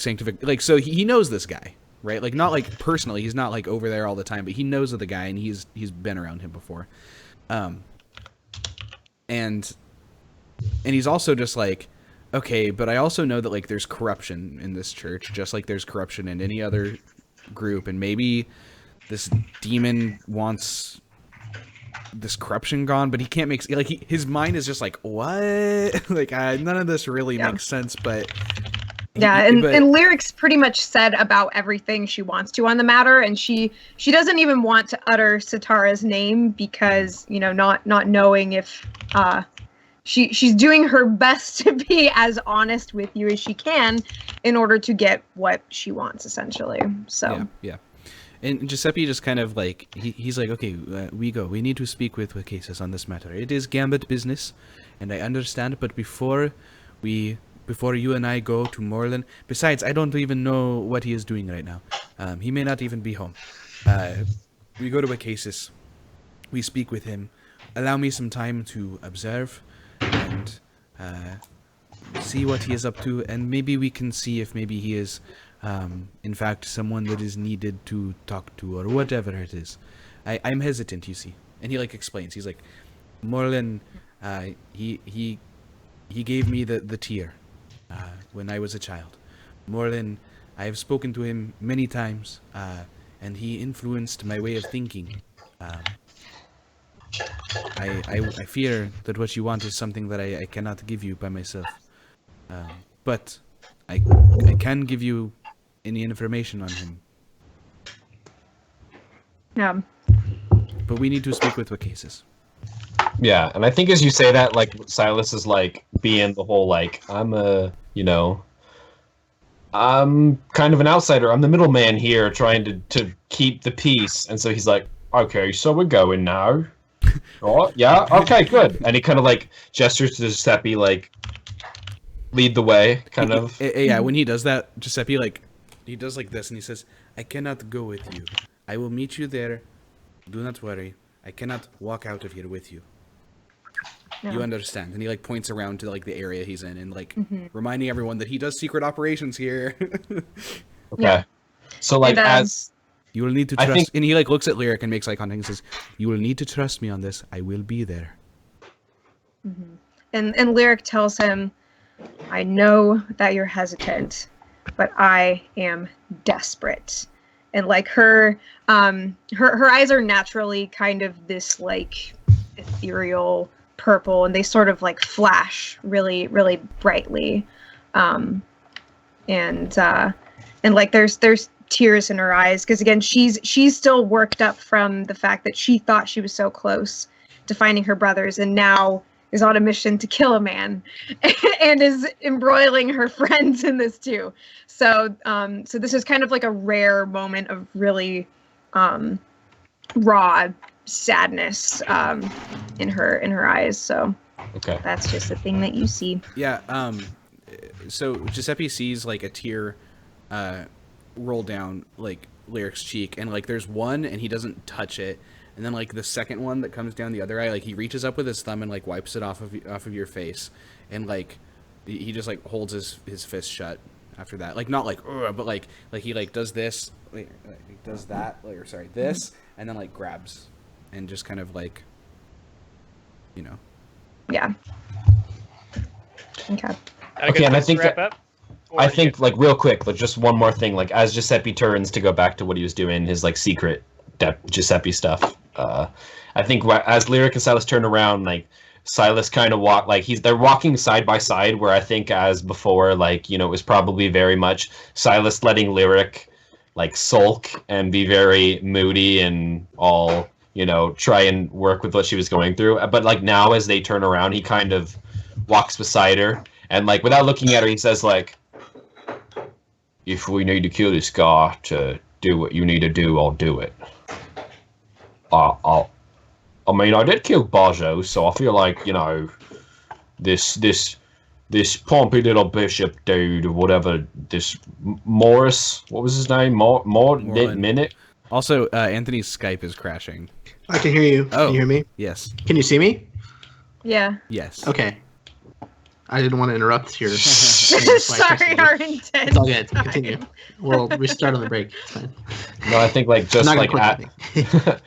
[SPEAKER 1] so he knows this guy, right? Like not like personally, he's not like over there all the time, but he knows of the guy and he's been around him before. And he's also just like, okay, but I also know that like there's corruption in this church, just like there's corruption in any other group, and maybe this demon wants this corruption gone, but he can't make like his mind is just like, what? Like none of this really makes sense, but
[SPEAKER 4] and Lyric's pretty much said about everything she wants to on the matter, and she doesn't even want to utter Satara's name because, you know, not knowing if she's doing her best to be as honest with you as she can in order to get what she wants, essentially. So
[SPEAKER 1] yeah. And Giuseppe just kind of like he's like, okay, we need to speak with Wakasis on this matter. It is Gambit business, and I understand, but before you and I go to Morlin, besides, I don't even know what he is doing right now. He may not even be home. We go to Wakasis, we speak with him, allow me some time to observe and see what he is up to, and maybe we can see if maybe he is in fact someone that is needed to talk to, or whatever it is. I'm hesitant, you see. And he like explains. He's like, Morlin, he gave me the tear when I was a child. Morlin, I have spoken to him many times, and he influenced my way of thinking. I fear that what you want is something that I cannot give you by myself. But I can give you any information on him.
[SPEAKER 4] yeah.
[SPEAKER 1] But we need to speak with Wakasis.
[SPEAKER 5] Yeah, and I think as you say that, like Silas is like being the whole like I'm kind of an outsider. I'm the middleman here, trying to keep the peace. And so he's like, okay, so we're going now. Oh yeah, okay, good. And he kind of like gestures to Giuseppe, like lead the way, kind of.
[SPEAKER 1] Yeah, when he does that, Giuseppe like he does like this, and he says, "I cannot go with you. I will meet you there. Do not worry. I cannot walk out of here with you.
[SPEAKER 4] No.
[SPEAKER 1] You understand? And he like points around to like the area he's in and like
[SPEAKER 4] Mhm.
[SPEAKER 1] reminding everyone that he does secret operations here.
[SPEAKER 5] Okay.
[SPEAKER 4] Yeah.
[SPEAKER 5] So like
[SPEAKER 4] And,
[SPEAKER 5] as
[SPEAKER 1] You will need to
[SPEAKER 5] I
[SPEAKER 1] trust.
[SPEAKER 5] think-
[SPEAKER 1] And he like looks at Lyric and makes eye contact and says, "You will need to trust me on this. I will be there."
[SPEAKER 4] and Lyric tells him, I know that you're hesitant, but I am desperate. And like her eyes are naturally kind of this like ethereal purple, and they sort of like flash really, really brightly. And like there's tears in her eyes because again she's still worked up from the fact that she thought she was so close to finding her brothers and now is on a mission to kill a man and is embroiling her friends in this too. So so this is kind of like a rare moment of really raw sadness in her eyes. So
[SPEAKER 5] okay.
[SPEAKER 4] that's just a thing that you see.
[SPEAKER 1] Yeah. So Giuseppe sees like a tear roll down like Lyric's cheek, and like there's one, and he doesn't touch it, and then like the second one that comes down the other eye, like he reaches up with his thumb and like wipes it off of your face, and like he just like holds his fist shut after that, like not like ugh, but like he like does this, like does that, like, or sorry, this, and then like grabs, and just kind of like, you know.
[SPEAKER 4] Yeah. Okay.
[SPEAKER 5] Okay, and I think
[SPEAKER 2] wrap
[SPEAKER 5] that-
[SPEAKER 2] up? Or
[SPEAKER 5] I
[SPEAKER 2] you
[SPEAKER 5] think
[SPEAKER 2] get-
[SPEAKER 5] like real quick, like just one more thing. Like as Giuseppe turns to go back to what he was doing, his like secret Giuseppe stuff. I think as Lyric and Silas turn around, like Silas kind of walk like they're walking side by side. Where I think as before, like it was probably very much Silas letting Lyric like sulk and be very moody and all try and work with what she was going through. But like now as they turn around, he kind of walks beside her and like without looking at her, he says like, if we need to kill this guy to do what you need to do, I'll do it. I mean, I did kill Bajo, so I feel like this pompy little bishop dude or whatever. This Morris, what was his name?
[SPEAKER 1] Moreland.
[SPEAKER 5] Minute.
[SPEAKER 1] Also, Anthony's Skype is crashing.
[SPEAKER 6] I can hear you.
[SPEAKER 1] Oh.
[SPEAKER 6] Can you hear me?
[SPEAKER 1] Yes.
[SPEAKER 6] Can you see me?
[SPEAKER 4] Yeah.
[SPEAKER 1] Yes.
[SPEAKER 6] Okay. I didn't want to interrupt your.
[SPEAKER 4] Sorry, our intent.
[SPEAKER 6] It's all good. Continue. We'll restart on the break. It's fine.
[SPEAKER 5] No, I think like just
[SPEAKER 6] I'm not
[SPEAKER 5] like
[SPEAKER 6] gonna quit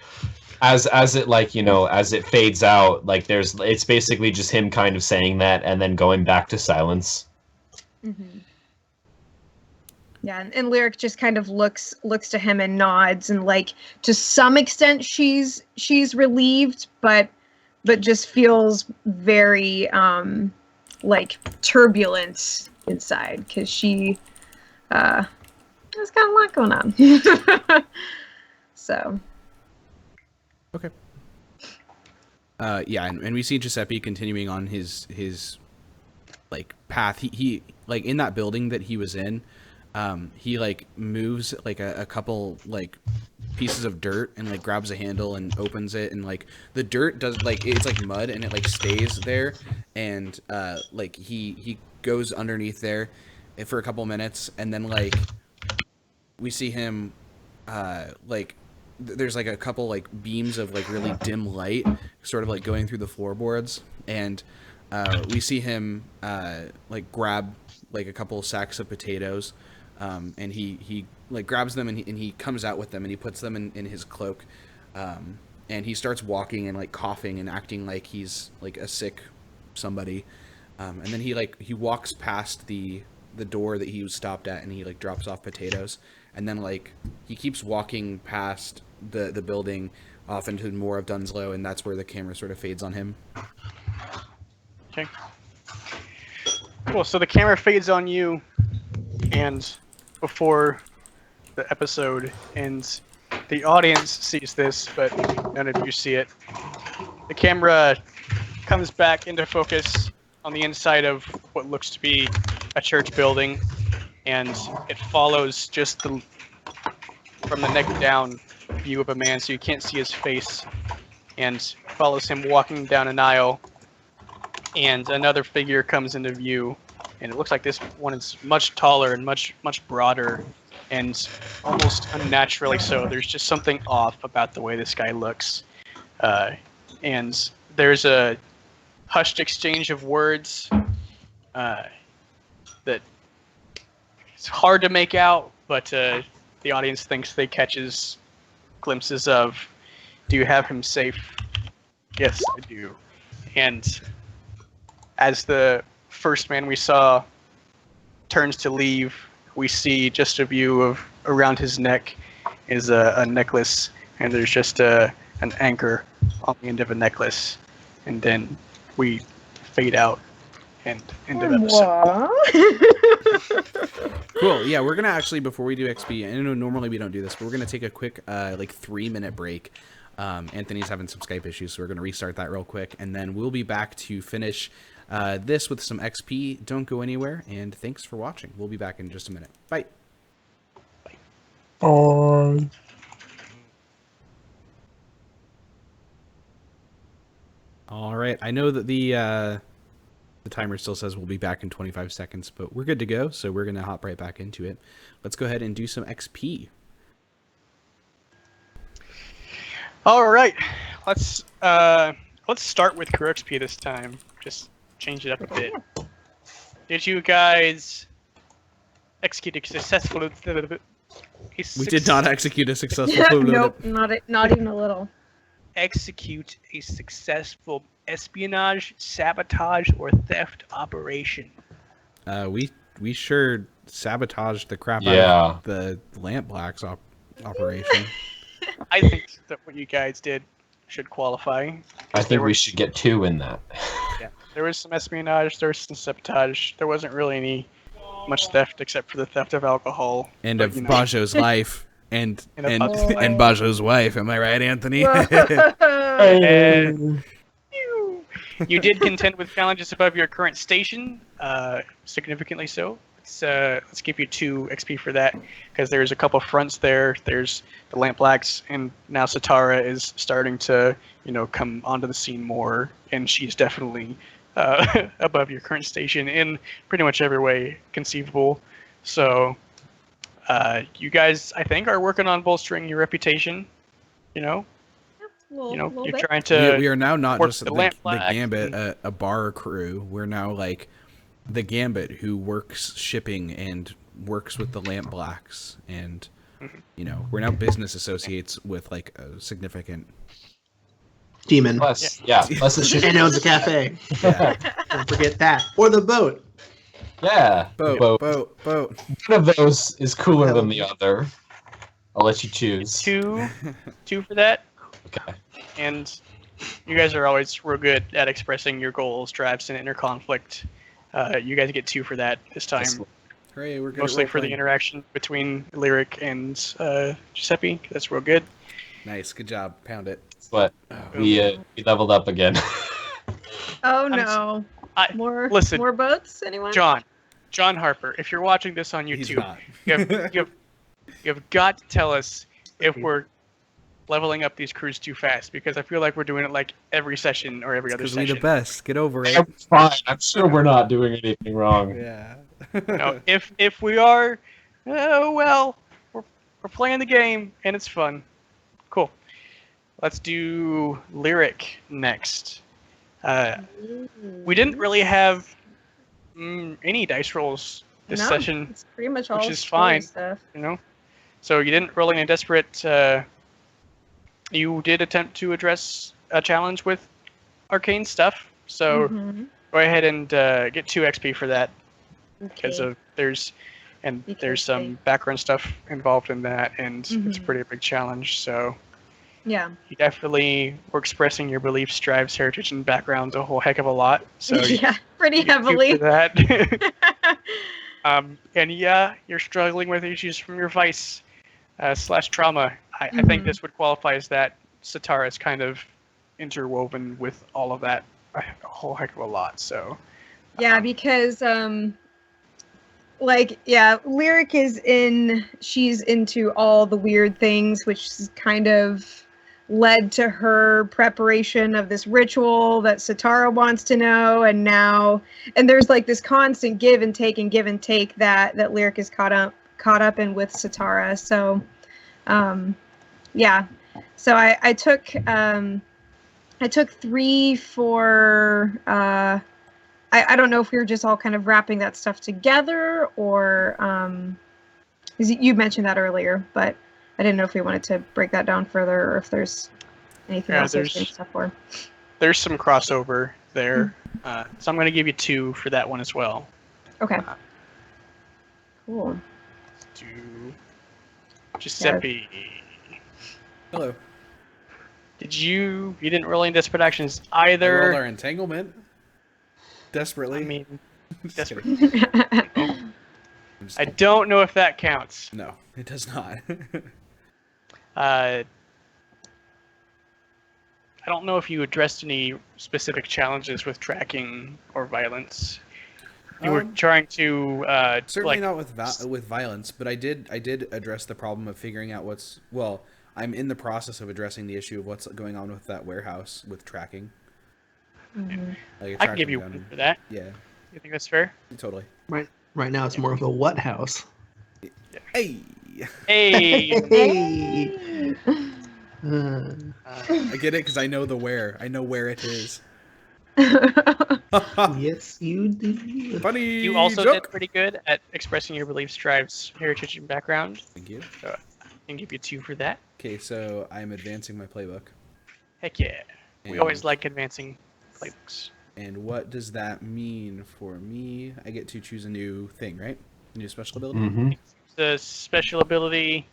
[SPEAKER 5] as it like as it fades out, like it's basically just him kind of saying that and then going back to silence.
[SPEAKER 4] Mm-hmm. Yeah, and Lyric just kind of looks to him and nods, and like to some extent she's relieved, but just feels very like turbulent inside because she has got a lot going on. So.
[SPEAKER 1] Okay. Yeah, and we see Giuseppe continuing on his like path. He like in that building that he was in, he like moves like a couple like pieces of dirt and like grabs a handle and opens it, and like the dirt does like it's like mud and it like stays there, and like he goes underneath there for a couple minutes, and then like we see him like there's like a couple like beams of like really dim light sort of like going through the floorboards, and we see him like grab like a couple sacks of potatoes, and he like grabs them and he comes out with them and he puts them in his cloak, and he starts walking and like coughing and acting like he's like a sick somebody, and then he walks past the door that he was stopped at and he like drops off potatoes, and then like he keeps walking past the building off into more of Dunslow, and that's where the camera sort of fades on him.
[SPEAKER 3] Okay. Cool. So the camera fades on you, and before the episode ends, the audience sees this, but none of you see it. The camera comes back into focus on the inside of what looks to be a church building, and it follows just from the neck down view of a man, so you can't see his face, and follows him walking down an aisle, and another figure comes into view, and it looks like this one is much taller and much broader, and almost unnaturally so. There's just something off about the way this guy looks. and there's a hushed exchange of words that it's hard to make out, but the audience thinks they catches glimpses of, "Do you have him safe?" "Yes, I do." And as the first man we saw turns to leave, we see just a view of around his neck is a necklace, and there's just an anchor on the end of a necklace, and then we fade out and end of episode.
[SPEAKER 1] Cool. Yeah, we're gonna actually, before we do XP, I know normally we don't do this, but we're gonna take a quick 3-minute break. Anthony's having some Skype issues, so we're gonna restart that real quick, and then we'll be back to finish this with some XP. Don't go anywhere, and thanks for watching. We'll be back in just a minute. Bye.
[SPEAKER 6] Bye.
[SPEAKER 1] All right. I know that the timer still says we'll be back in 25 seconds, but we're good to go, so we're gonna hop right back into it. Let's go ahead and do some XP.
[SPEAKER 3] All right, let's start with crew XP this time. Just change it up a bit. Did you guys execute a successful?
[SPEAKER 1] We did not execute a successful.
[SPEAKER 4] Nope, not even a little.
[SPEAKER 2] Execute a successful espionage, sabotage, or theft operation.
[SPEAKER 1] We sure sabotaged the crap
[SPEAKER 5] Yeah.
[SPEAKER 1] out of the Lamp Blacks operation.
[SPEAKER 3] I think that what you guys did should qualify.
[SPEAKER 5] I think we should get 2 in that.
[SPEAKER 3] Yeah, there was some espionage, there was some sabotage. There wasn't really much theft except for the theft of alcohol
[SPEAKER 1] And
[SPEAKER 3] but,
[SPEAKER 1] of
[SPEAKER 3] you know,
[SPEAKER 1] Bajo's life and
[SPEAKER 3] And of
[SPEAKER 1] and
[SPEAKER 3] Bajo's
[SPEAKER 4] life.
[SPEAKER 1] and Bajo's wife. Am I right, Anthony?
[SPEAKER 2] And you did contend with challenges above your current station, significantly so. Let's give you 2 XP for that, because there's a couple fronts there. There's the Lamp Blacks, and now Satara is starting to, come onto the scene more, and she's definitely above your current station in pretty much every way conceivable. So, you guys, I think, are working on bolstering your reputation. You're trying to.
[SPEAKER 1] we are now not
[SPEAKER 2] work
[SPEAKER 1] just
[SPEAKER 2] the
[SPEAKER 1] the
[SPEAKER 2] Lamp Black
[SPEAKER 1] Gambit, a bar crew. We're now like the Gambit who works shipping and works with the Lamp Blacks, and we're now business associates with like a significant
[SPEAKER 6] Demon.
[SPEAKER 5] Plus, plus it should.
[SPEAKER 6] And owns a cafe.
[SPEAKER 1] yeah.
[SPEAKER 6] Don't forget that. Or the boat.
[SPEAKER 5] Yeah, the
[SPEAKER 1] boat.
[SPEAKER 5] One of those is cooler than the other. I'll let you choose.
[SPEAKER 2] 2 for that.
[SPEAKER 5] Okay.
[SPEAKER 2] And you guys are always real good at expressing your goals, drives, and inner conflict. You guys get 2 for that this time.
[SPEAKER 1] Hooray, we're good.
[SPEAKER 2] Mostly for the interaction between Lyric and Giuseppe. That's real good.
[SPEAKER 1] Nice, good job. Pound it.
[SPEAKER 5] But we leveled up again.
[SPEAKER 4] Oh no! More
[SPEAKER 2] listen,
[SPEAKER 4] more boats? Anyone?
[SPEAKER 2] John Harper, if you're watching this on
[SPEAKER 1] He's
[SPEAKER 2] YouTube,
[SPEAKER 1] not.
[SPEAKER 2] you have got to tell us if we're leveling up these crews too fast, because I feel like we're doing it like every session or every other
[SPEAKER 1] Because we
[SPEAKER 2] session.
[SPEAKER 1] the best. Get over it.
[SPEAKER 5] I'm fine. I'm sure we're not doing anything wrong.
[SPEAKER 1] Yeah.
[SPEAKER 2] No, if we are, well, we're playing the game and it's fun. Cool. Let's do Lyric next. We didn't really have any dice rolls this
[SPEAKER 4] No,
[SPEAKER 2] session,
[SPEAKER 4] It's pretty much all
[SPEAKER 2] which is
[SPEAKER 4] story
[SPEAKER 2] fine.
[SPEAKER 4] stuff.
[SPEAKER 2] So you didn't roll any desperate. You did attempt to address a challenge with arcane stuff. So
[SPEAKER 4] Mhm.
[SPEAKER 2] go ahead and get 2 XP for that, because
[SPEAKER 4] Okay.
[SPEAKER 2] there's
[SPEAKER 4] Because
[SPEAKER 2] some background stuff involved in that, and it's a
[SPEAKER 4] Mhm.
[SPEAKER 2] pretty big challenge. So
[SPEAKER 4] Yeah.
[SPEAKER 2] you definitely were expressing your beliefs, drives, heritage, and background a whole heck of a lot. So
[SPEAKER 4] Yeah, pretty
[SPEAKER 2] you get 2
[SPEAKER 4] heavily.
[SPEAKER 2] for that. And yeah, you're struggling with issues from your vice / trauma. I think
[SPEAKER 4] Mhm.
[SPEAKER 2] this would qualify as that. Satara is kind of interwoven with all of that a whole heck of a lot. So
[SPEAKER 4] Yeah, because Lyric she's into all the weird things, which is kind of led to her preparation of this ritual that Satara wants to know, and there's like this constant give and take that Lyric is caught up in with Satara. So so I took I took 3 for. I don't know if we were just all kind of wrapping that stuff together, or 'cause you mentioned that earlier, but I didn't know if we wanted to break that down further, or if there's anything
[SPEAKER 3] Yeah,
[SPEAKER 4] else there's stuff for.
[SPEAKER 3] There's some crossover there, so I'm going to give you 2 for that one as well.
[SPEAKER 4] Okay. Cool.
[SPEAKER 3] To Giuseppe.
[SPEAKER 1] Hello.
[SPEAKER 3] You didn't roll any desperate actions
[SPEAKER 1] I rolled
[SPEAKER 3] either.
[SPEAKER 1] our entanglement. Desperately.
[SPEAKER 3] I mean,
[SPEAKER 1] Just
[SPEAKER 3] desperate.
[SPEAKER 1] kidding. I'm just-
[SPEAKER 3] I don't know if that counts.
[SPEAKER 1] No, it does not.
[SPEAKER 3] I don't know if you addressed any specific challenges with tracking or violence. You were trying to
[SPEAKER 1] Certainly
[SPEAKER 3] like,
[SPEAKER 1] not with violence, but I did address the problem of figuring out I'm in the process of addressing the issue of what's going on with that warehouse with tracking.
[SPEAKER 4] Mhm.
[SPEAKER 1] Like,
[SPEAKER 3] I can give you one for that.
[SPEAKER 1] Yeah,
[SPEAKER 3] You think that's fair?
[SPEAKER 1] totally.
[SPEAKER 6] Right now, it's more of a what house?
[SPEAKER 1] Hey,
[SPEAKER 3] Hey.
[SPEAKER 6] Hey.
[SPEAKER 1] I get it because I know the where. I know where it is.
[SPEAKER 6] Yes, you do.
[SPEAKER 1] Funny.
[SPEAKER 3] You also
[SPEAKER 1] joke.
[SPEAKER 3] did pretty good at expressing your beliefs, drives, heritage, and background.
[SPEAKER 1] Thank you.
[SPEAKER 3] I can give you 2 for that.
[SPEAKER 1] Okay, so I'm advancing my playbook.
[SPEAKER 3] Heck yeah. We
[SPEAKER 1] And-
[SPEAKER 3] always like advancing playbooks.
[SPEAKER 1] And what does that mean for me? I get to choose a new thing, right? A new special ability.
[SPEAKER 5] Mm-hmm.
[SPEAKER 3] The special ability,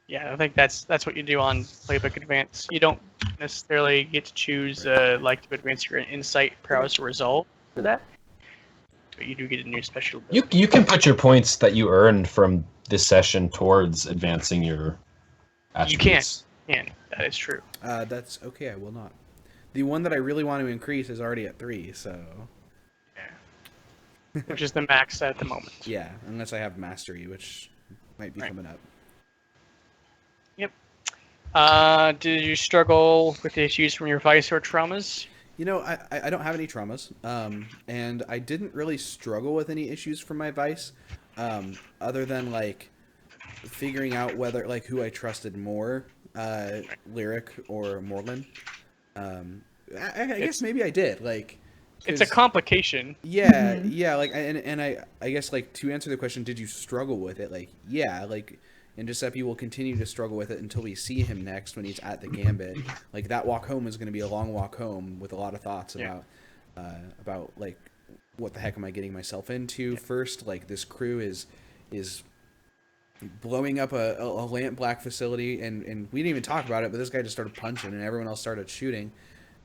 [SPEAKER 3] yeah, I think that's what you do on Playbook Advance. You don't necessarily get to choose like to advance your insight, prowess, or resolve for that, but you do get a new special ability.
[SPEAKER 5] You can put your points that you earned from this session towards advancing your attributes.
[SPEAKER 3] That is true.
[SPEAKER 1] That's okay. I will not. The one that I really want to increase is already at 3, so
[SPEAKER 3] Which is the max at the moment.
[SPEAKER 1] yeah. Unless I have mastery, which might be
[SPEAKER 3] Right.
[SPEAKER 1] coming up.
[SPEAKER 3] Did you struggle with issues from your vice or traumas?
[SPEAKER 1] You know, I don't have any traumas, and I didn't really struggle with any issues from my vice, other than like figuring out whether like who I trusted more, Lyric or Morlin. I guess maybe I did like.
[SPEAKER 3] It's a
[SPEAKER 1] 'cause-
[SPEAKER 3] complication.
[SPEAKER 1] Yeah,
[SPEAKER 4] Mhm.
[SPEAKER 1] yeah, like, and I guess, like, to answer the question, did you struggle with it? Like, yeah, like, and Giuseppe will continue to struggle with it until we see him next when he's at the Gambit. Like, that walk home is going to be a long walk home with a lot of thoughts
[SPEAKER 3] Yeah.
[SPEAKER 1] about, like, what the heck am I getting myself into? First, like, this crew is blowing up a lamp black facility, and we didn't even talk about it, but this guy just started punching, and everyone else started shooting.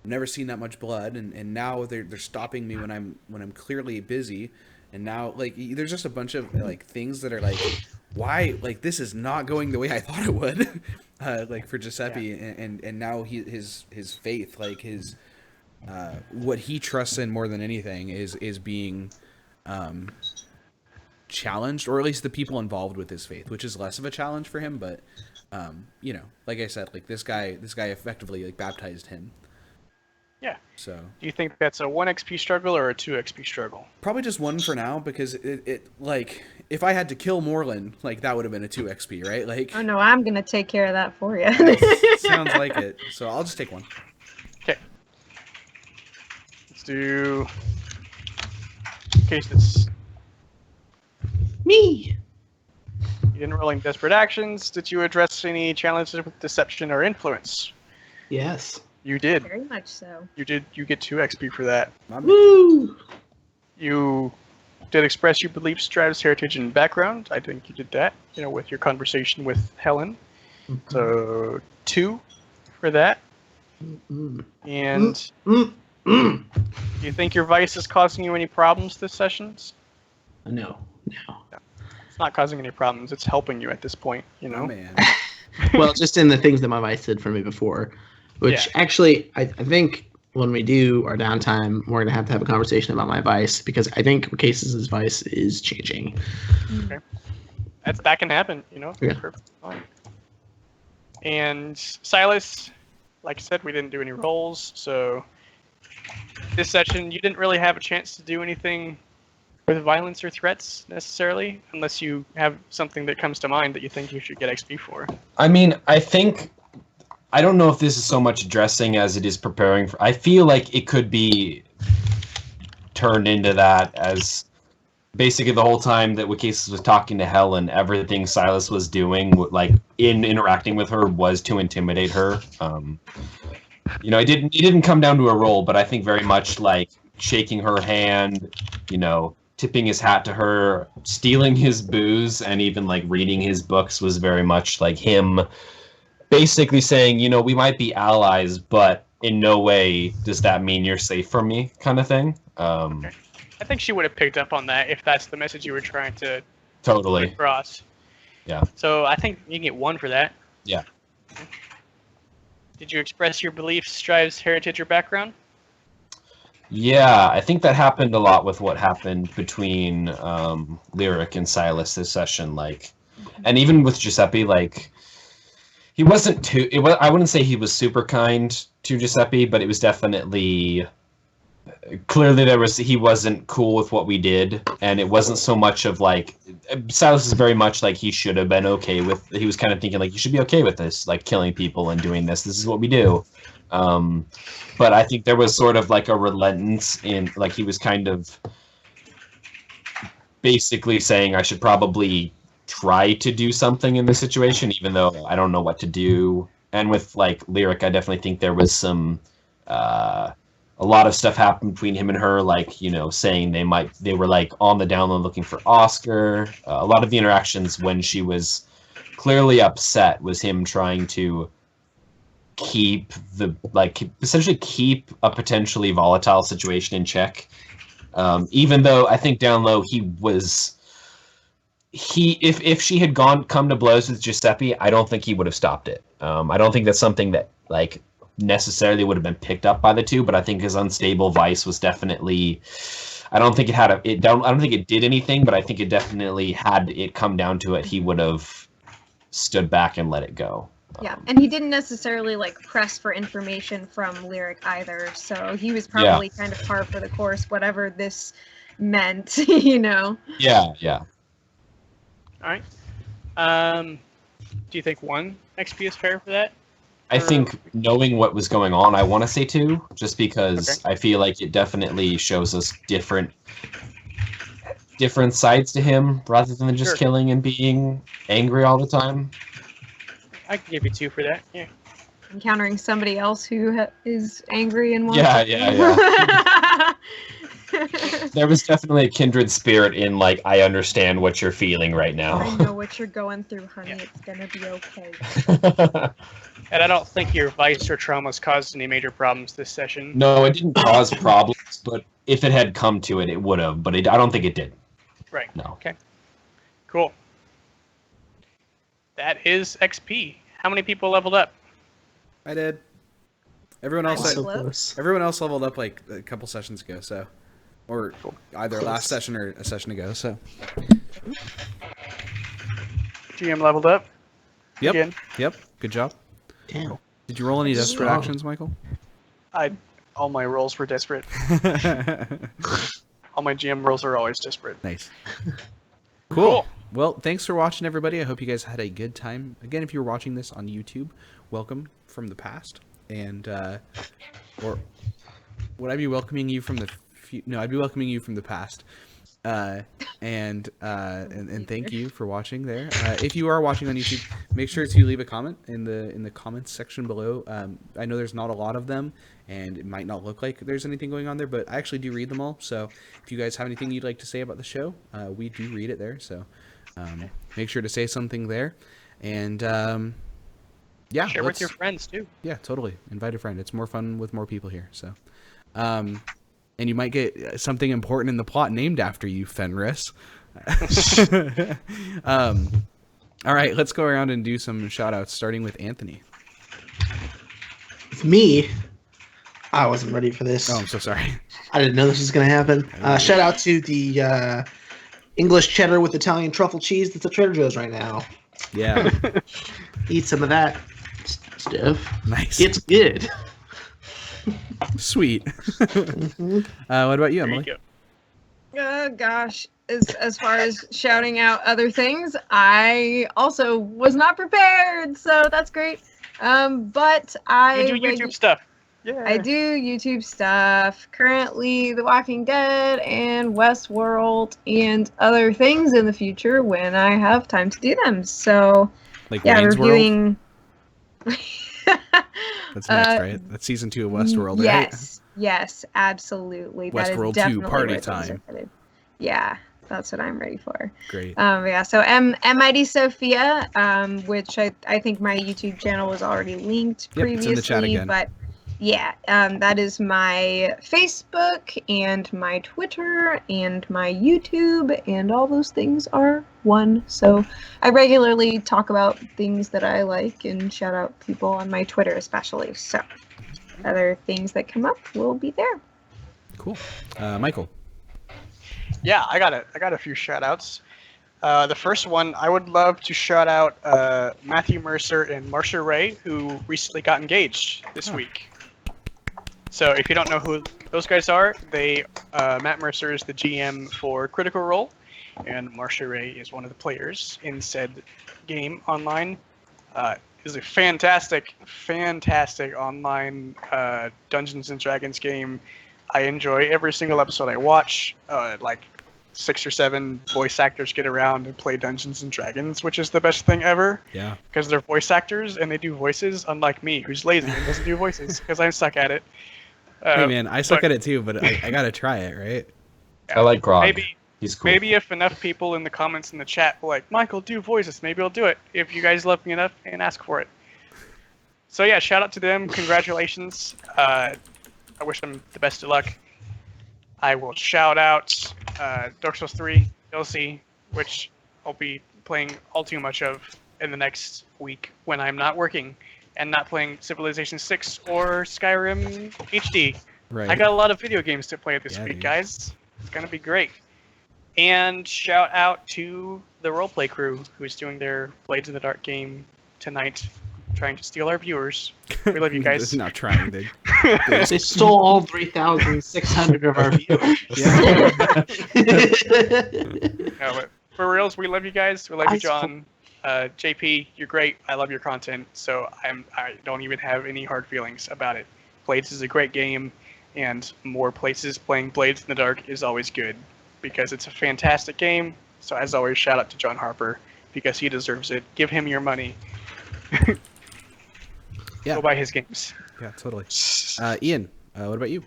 [SPEAKER 1] I've never seen that much blood, and now they're stopping me when I'm clearly busy, and now like there's just a bunch of like things that are like, why, like, this is not going the way I thought it would, like for Giuseppe, and now his faith, like his what he trusts in more than anything is being challenged, or at least the people involved with his faith, which is less of a challenge for him, but you know, like I said, like this guy effectively like baptized him.
[SPEAKER 3] Yeah.
[SPEAKER 1] So
[SPEAKER 3] Do you think that's a 1 XP struggle or a 2 XP struggle?
[SPEAKER 1] probably just 1 for now, because it like if I had to kill Morlin, like that would have been a 2 XP, right? Like
[SPEAKER 4] Oh no, I'm gonna take care of that for you.
[SPEAKER 1] sounds like it. So I'll just take 1.
[SPEAKER 3] Okay. Let's do. In case it's.
[SPEAKER 6] Me.
[SPEAKER 3] You didn't roll any desperate actions. Did you address any challenges with deception or influence?
[SPEAKER 6] Yes.
[SPEAKER 3] You did.
[SPEAKER 4] Very much so.
[SPEAKER 3] You did. You get 2 XP for that.
[SPEAKER 1] My man.
[SPEAKER 6] Woo!
[SPEAKER 3] You did express your beliefs, strategies, heritage, and background. I think you did that, you know, with your conversation with Helen. So 2 for that.
[SPEAKER 6] Mm,
[SPEAKER 3] And
[SPEAKER 6] mm, mm.
[SPEAKER 3] do you think your vice is causing you any problems this sessions?
[SPEAKER 6] No.
[SPEAKER 3] It's not causing any problems. It's helping you at this point, you
[SPEAKER 1] My
[SPEAKER 3] know?
[SPEAKER 1] man.
[SPEAKER 6] Well, just in the things that my vice did for me before, which
[SPEAKER 3] Yeah.
[SPEAKER 6] actually I think when we do our downtime, we're gonna have to have a conversation about my vice, because I think Case's vice is changing.
[SPEAKER 3] That can happen, you know?
[SPEAKER 6] Yeah.
[SPEAKER 3] Perfectly fine. And Silas, like I said, we didn't do any rolls, so this session you didn't really have a chance to do anything with violence or threats necessarily, unless you have something that comes to mind that you think you should get XP for.
[SPEAKER 5] I mean, I think I don't know if this is so much dressing as it is preparing for. I feel like it could be turned into that as basically the whole time that Wakesis was talking to Helen, everything Silas was doing, like in interacting with her, was to intimidate her. It didn't come down to a role, but I think very much like shaking her hand, tipping his hat to her, stealing his booze, and even like reading his books was very much like him basically saying, we might be allies, but in no way does that mean you're safe from me, kind of thing.
[SPEAKER 2] Okay. I think she would have picked up on that if that's the message you were trying to
[SPEAKER 5] Totally.
[SPEAKER 2] put across.
[SPEAKER 5] Yeah.
[SPEAKER 2] So I think you can get 1 for that.
[SPEAKER 5] Yeah.
[SPEAKER 2] Did you express your beliefs, strives, heritage, or background?
[SPEAKER 5] Yeah, I think that happened a lot with what happened between Lyric and Silas this session, and even with Giuseppe, he wasn't too. I wouldn't say he was super kind to Giuseppe, but it was definitely clearly he wasn't cool with what we did, and it wasn't so much of Silas is very much he should have been okay with. He was kind of thinking you should be okay with this, killing people and doing this. This is what we do. But I think there was sort of a relentless in he was kind of basically saying I should probably try to do something in this situation, even though I don't know what to do. And with Lyric, I definitely think there was some a lot of stuff happened between him and her, saying they were on the download looking for Oscar. A lot of the interactions when she was clearly upset was him trying to keep essentially keep a potentially volatile situation in check. Even though I think down low if she had come to blows with Giuseppe, I don't think he would have stopped it. I don't think that's something that necessarily would have been picked up by the two, but I think his unstable vice was definitely. I don't think I don't think it did anything, but I think it definitely had it come down to it, he would have stood back and let it go.
[SPEAKER 4] Yeah, and he didn't necessarily press for information from Lyric either, so he was probably kind of par for the course, whatever this meant,
[SPEAKER 5] Yeah.
[SPEAKER 2] All right. Do you think 1 XP is fair for that?
[SPEAKER 5] I think knowing what was going on, I want to say 2, just because I feel like it definitely shows us different sides to him, rather than just killing and being angry all the time.
[SPEAKER 2] I can give you 2 for that. Yeah.
[SPEAKER 4] Encountering somebody else who is angry and wants.
[SPEAKER 5] Yeah. There was definitely a kindred spirit in I understand what you're feeling right now.
[SPEAKER 4] I know what you're going through, honey. Yeah. It's gonna be okay.
[SPEAKER 2] And I don't think your vice or traumas caused any major problems this session.
[SPEAKER 5] No, it didn't cause problems, but if it had come to it, it would have. But I don't think it did.
[SPEAKER 2] Right.
[SPEAKER 5] No.
[SPEAKER 2] Okay. Cool. That is XP. How many people leveled up?
[SPEAKER 1] I did. Everyone else
[SPEAKER 6] close.
[SPEAKER 1] everyone else leveled up a couple sessions ago, so or either last session or a session ago, so.
[SPEAKER 3] GM leveled up.
[SPEAKER 1] Yep.
[SPEAKER 3] Again.
[SPEAKER 1] Yep. Good job.
[SPEAKER 6] Damn.
[SPEAKER 1] Did you roll any desperate actions, Michael?
[SPEAKER 3] All my rolls were desperate. All my GM rolls are always desperate.
[SPEAKER 1] Nice. Cool. Well, thanks for watching, everybody. I hope you guys had a good time. Again, if you're watching this on YouTube, welcome from the past. And, or would I be welcoming you from the no, I'd be welcoming you from the past. And thank you for watching there. If you are watching on YouTube, make sure to leave a comment in the comments section below. I know there's not a lot of them, and it might not look like there's anything going on there, but I actually do read them all. So if you guys have anything you'd like to say about the show, we do read it there. So make sure to say something there. And yeah,
[SPEAKER 2] share with your friends too.
[SPEAKER 1] Yeah, totally. Invite a friend. It's more fun with more people here. So. And you might get something important in the plot named after you, Fenris. All right, let's go around and do some shout-outs, starting with Anthony.
[SPEAKER 6] With me, I wasn't ready for this.
[SPEAKER 1] Oh, I'm so sorry.
[SPEAKER 6] I didn't know this was going to happen. Shout out to the English cheddar with Italian truffle cheese that's at Trader Joe's right now.
[SPEAKER 1] Yeah.
[SPEAKER 6] Eat some of that stuff.
[SPEAKER 1] Nice.
[SPEAKER 6] It's good.
[SPEAKER 1] Sweet. What about you, Emily?
[SPEAKER 2] You
[SPEAKER 4] Oh gosh, as far as shouting out other things, I also was not prepared, so that's great. But
[SPEAKER 2] You do YouTube stuff.
[SPEAKER 3] Yeah.
[SPEAKER 4] I do YouTube stuff. Currently, The Walking Dead and Westworld and other things in the future when I have time to do them. So,
[SPEAKER 1] Like
[SPEAKER 4] yeah,
[SPEAKER 1] Wayne's World?
[SPEAKER 4] reviewing.
[SPEAKER 1] That's next, right? That's season 2 of Westworld, right?
[SPEAKER 4] Yes, absolutely. That is
[SPEAKER 1] Westworld 2
[SPEAKER 4] definitely
[SPEAKER 1] party
[SPEAKER 4] where things are
[SPEAKER 1] time.
[SPEAKER 4] headed. Yeah, that's what I'm ready for.
[SPEAKER 1] Great.
[SPEAKER 4] Yeah, so MID Sophia, which I think my YouTube channel was already linked
[SPEAKER 1] Yep, it's
[SPEAKER 4] previously,
[SPEAKER 1] in the chat again.
[SPEAKER 4] but yeah, that is my Facebook and my Twitter and my YouTube, and all those things are one. So I regularly talk about things that I like and shout out people on my Twitter especially. So other things that come up will be there.
[SPEAKER 1] Cool. Michael.
[SPEAKER 3] Yeah, I got a few shout outs. The first one, I would love to shout out Matthew Mercer and Marcia Ray, who recently got engaged this week. So if you don't know who those guys are, Matt Mercer is the GM for Critical Role, and Marcia Ray is one of the players in said game online. Is a fantastic online Dungeons and Dragons game. I enjoy every single episode I watch. Like 6 or 7 voice actors get around and play Dungeons and Dragons, which is the best thing ever.
[SPEAKER 1] Yeah.
[SPEAKER 3] Because they're voice actors and they do voices, unlike me, who's lazy and doesn't do voices because I suck at it.
[SPEAKER 1] Hey man, I suck at it too, but I gotta try it, right?
[SPEAKER 5] I like Grog.
[SPEAKER 3] Maybe
[SPEAKER 5] He's cool.
[SPEAKER 3] Maybe if enough people in the comments in the chat were like, Michael, do voices, maybe I'll do it. If you guys love me enough and ask for it. So yeah, shout out to them. Congratulations. I wish them the best of luck. I will shout out Dark Souls 3 DLC, which I'll be playing all too much of in the next week when I'm not working and not playing Civilization 6 or Skyrim HD.
[SPEAKER 1] Right.
[SPEAKER 3] I got a lot of video games to play this week,
[SPEAKER 1] dude.
[SPEAKER 3] guys. It's going to be great. And shout out to the roleplay crew who's doing their Blades in the Dark game tonight, trying to steal our viewers. We love you
[SPEAKER 1] This
[SPEAKER 3] guys.
[SPEAKER 1] is not trying, dude.
[SPEAKER 6] They stole all 3,600 of our viewers.
[SPEAKER 3] No, but for reals, we love you guys. We love you,
[SPEAKER 6] I
[SPEAKER 3] John. JP, you're great. I love your content, so I don't even have any hard feelings about it. Blades is a great game, and more places playing Blades in the Dark is always good because it's a fantastic game. So as always, shout out to John Harper because he deserves it. Give him your money.
[SPEAKER 1] Yeah.
[SPEAKER 3] Go buy his games.
[SPEAKER 1] Yeah, totally. Ian, what about you?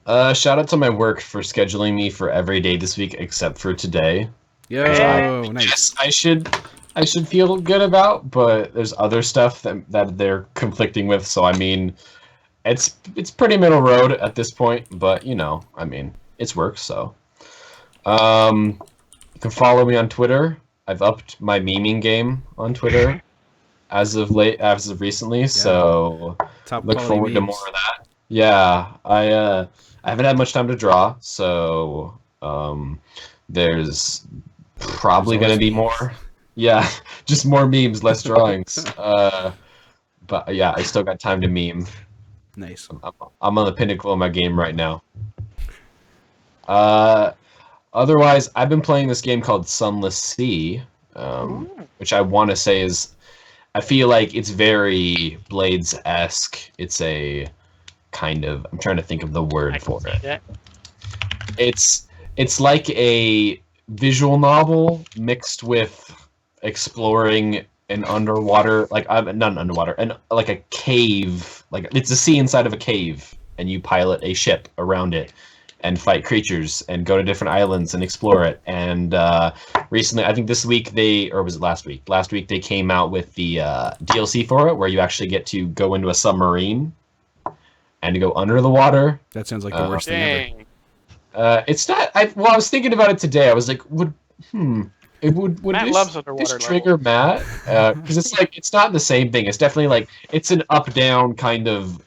[SPEAKER 5] Shout out to my work for scheduling me for every day this week except for today.
[SPEAKER 1] Yo,
[SPEAKER 3] Hey.
[SPEAKER 1] nice.
[SPEAKER 5] Yes, I should feel good about, but there's other stuff that they're conflicting with. So I mean, it's pretty middle road at this point, but you know, I mean, it's work. So, you can follow me on Twitter. I've upped my memeing game on Twitter as of recently. So
[SPEAKER 1] Top
[SPEAKER 5] look
[SPEAKER 1] quality
[SPEAKER 5] forward to
[SPEAKER 1] memes.
[SPEAKER 5] more of that. Yeah, I haven't had much time to draw, so there's probably
[SPEAKER 1] There's
[SPEAKER 5] going to
[SPEAKER 1] always
[SPEAKER 5] be
[SPEAKER 1] memes.
[SPEAKER 5] more. Yeah, just more memes, less drawings. But yeah, I still got time to meme.
[SPEAKER 1] Nice.
[SPEAKER 5] I'm on the pinnacle of my game right now. Otherwise, I've been playing this game called Sunless Sea, which I want to say is, I feel like it's very Blades-esque. It's a kind of, I'm trying to think of the word for it.
[SPEAKER 2] Yeah.
[SPEAKER 5] It's like a visual novel mixed with exploring an underwater, like not underwater, and like a cave, like it's a sea inside of a cave, and you pilot a ship around it and fight creatures and go to different islands and explore it. And recently, I think this week was it last week? Last week they came out with the DLC for it, where you actually get to go into a submarine and to go under the water.
[SPEAKER 1] That sounds like the worst thing ever.
[SPEAKER 2] Dang.
[SPEAKER 5] It's not. I was thinking about it today. I was like, would
[SPEAKER 3] Matt
[SPEAKER 5] this,
[SPEAKER 3] loves underwater
[SPEAKER 5] this trigger Matt? Because it's like it's not the same thing. It's definitely like it's an up-down kind of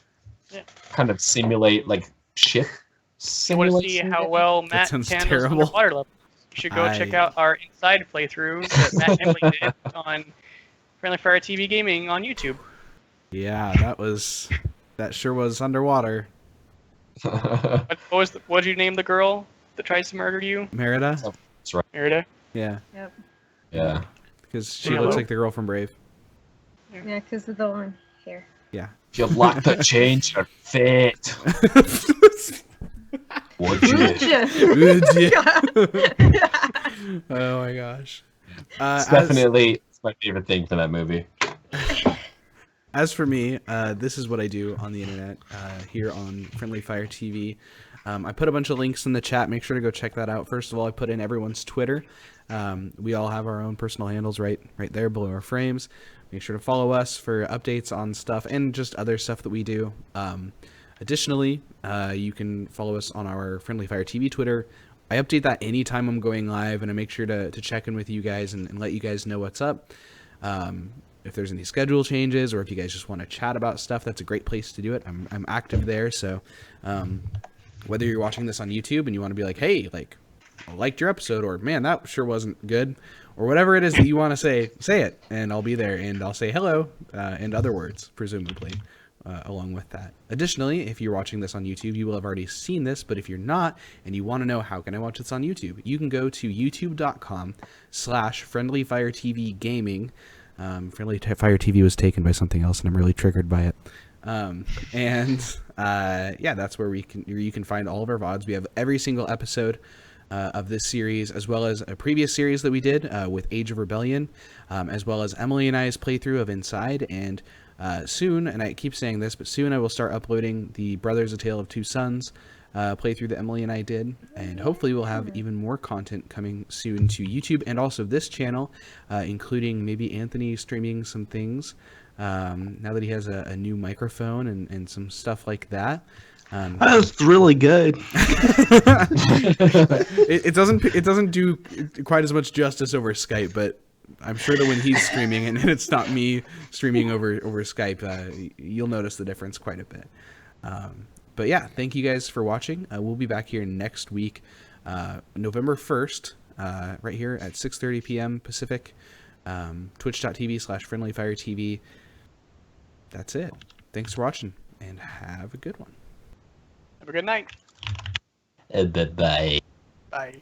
[SPEAKER 5] simulate like ship
[SPEAKER 2] You want to see
[SPEAKER 5] simulation.
[SPEAKER 2] how well Matt
[SPEAKER 1] sounds
[SPEAKER 2] handles
[SPEAKER 1] terrible.
[SPEAKER 2] underwater level? You should go check
[SPEAKER 1] I-
[SPEAKER 2] out our inside playthrough that Matt and Emily did on Friendly Fire TV Gaming on YouTube.
[SPEAKER 1] Yeah, that sure was underwater.
[SPEAKER 2] What did you name the girl that tries to murder you?
[SPEAKER 1] Merida?
[SPEAKER 2] Merida.
[SPEAKER 1] Yeah,
[SPEAKER 4] Yep.
[SPEAKER 5] Yeah.
[SPEAKER 1] because she
[SPEAKER 2] Yeah.
[SPEAKER 1] looks like the girl from Brave.
[SPEAKER 4] Yeah, because of the long hair.
[SPEAKER 1] Yeah.
[SPEAKER 5] If you lock the change, you're fit. Would you?
[SPEAKER 1] Oh my gosh.
[SPEAKER 5] It's definitely my favorite thing for that movie.
[SPEAKER 1] As for me, this is what I do on the internet here on Friendly Fire TV. I put a bunch of links in the chat. Make sure to go check that out. First of all, I put in everyone's Twitter. We all have our own personal handles right there below our frames. Make sure to follow us for updates on stuff and just other stuff that we do. Additionally, you can follow us on our Friendly Fire TV Twitter. I update that anytime I'm going live, and I make sure to check in with you guys and let you guys know what's up. If there's any schedule changes, or if you guys just want to chat about stuff, that's a great place to do it. I'm active there, so whether you're watching this on YouTube and you want to be like, hey, like, I liked your episode, or man, that sure wasn't good, or whatever it is that you want to say it, and I'll be there, and I'll say hello, and other words, presumably, along with that. Additionally, if you're watching this on YouTube, you will have already seen this, but if you're not, and you want to know how can I watch this on YouTube, you can go to youtube.com/friendlyfiretvgaming. Friendly Fire TV was taken by something else, and I'm really triggered by it. Yeah, that's where you can find all of our VODs. We have every single episode of this series, as well as a previous series that we did with Age of Rebellion, as well as Emily and I's playthrough of Inside, and soon, and I keep saying this, but soon I will start uploading the Brothers: A Tale of Two Sons playthrough that Emily and I did, and hopefully we'll have even more content coming soon to YouTube and also this channel, including maybe Anthony streaming some things now that he has a new microphone and some stuff like that.
[SPEAKER 6] That's really good.
[SPEAKER 1] It doesn't do quite as much justice over Skype, but I'm sure that when he's streaming and it's not me streaming over Skype, you'll notice the difference quite a bit. But yeah, thank you guys for watching. We'll be back here next week, November 1st, right here at 6:30 p.m. Pacific, twitch.tv/friendlyfiretv. That's it. Thanks for watching, and have a good one.
[SPEAKER 3] Have a good night.
[SPEAKER 5] Bye-bye.
[SPEAKER 3] Bye.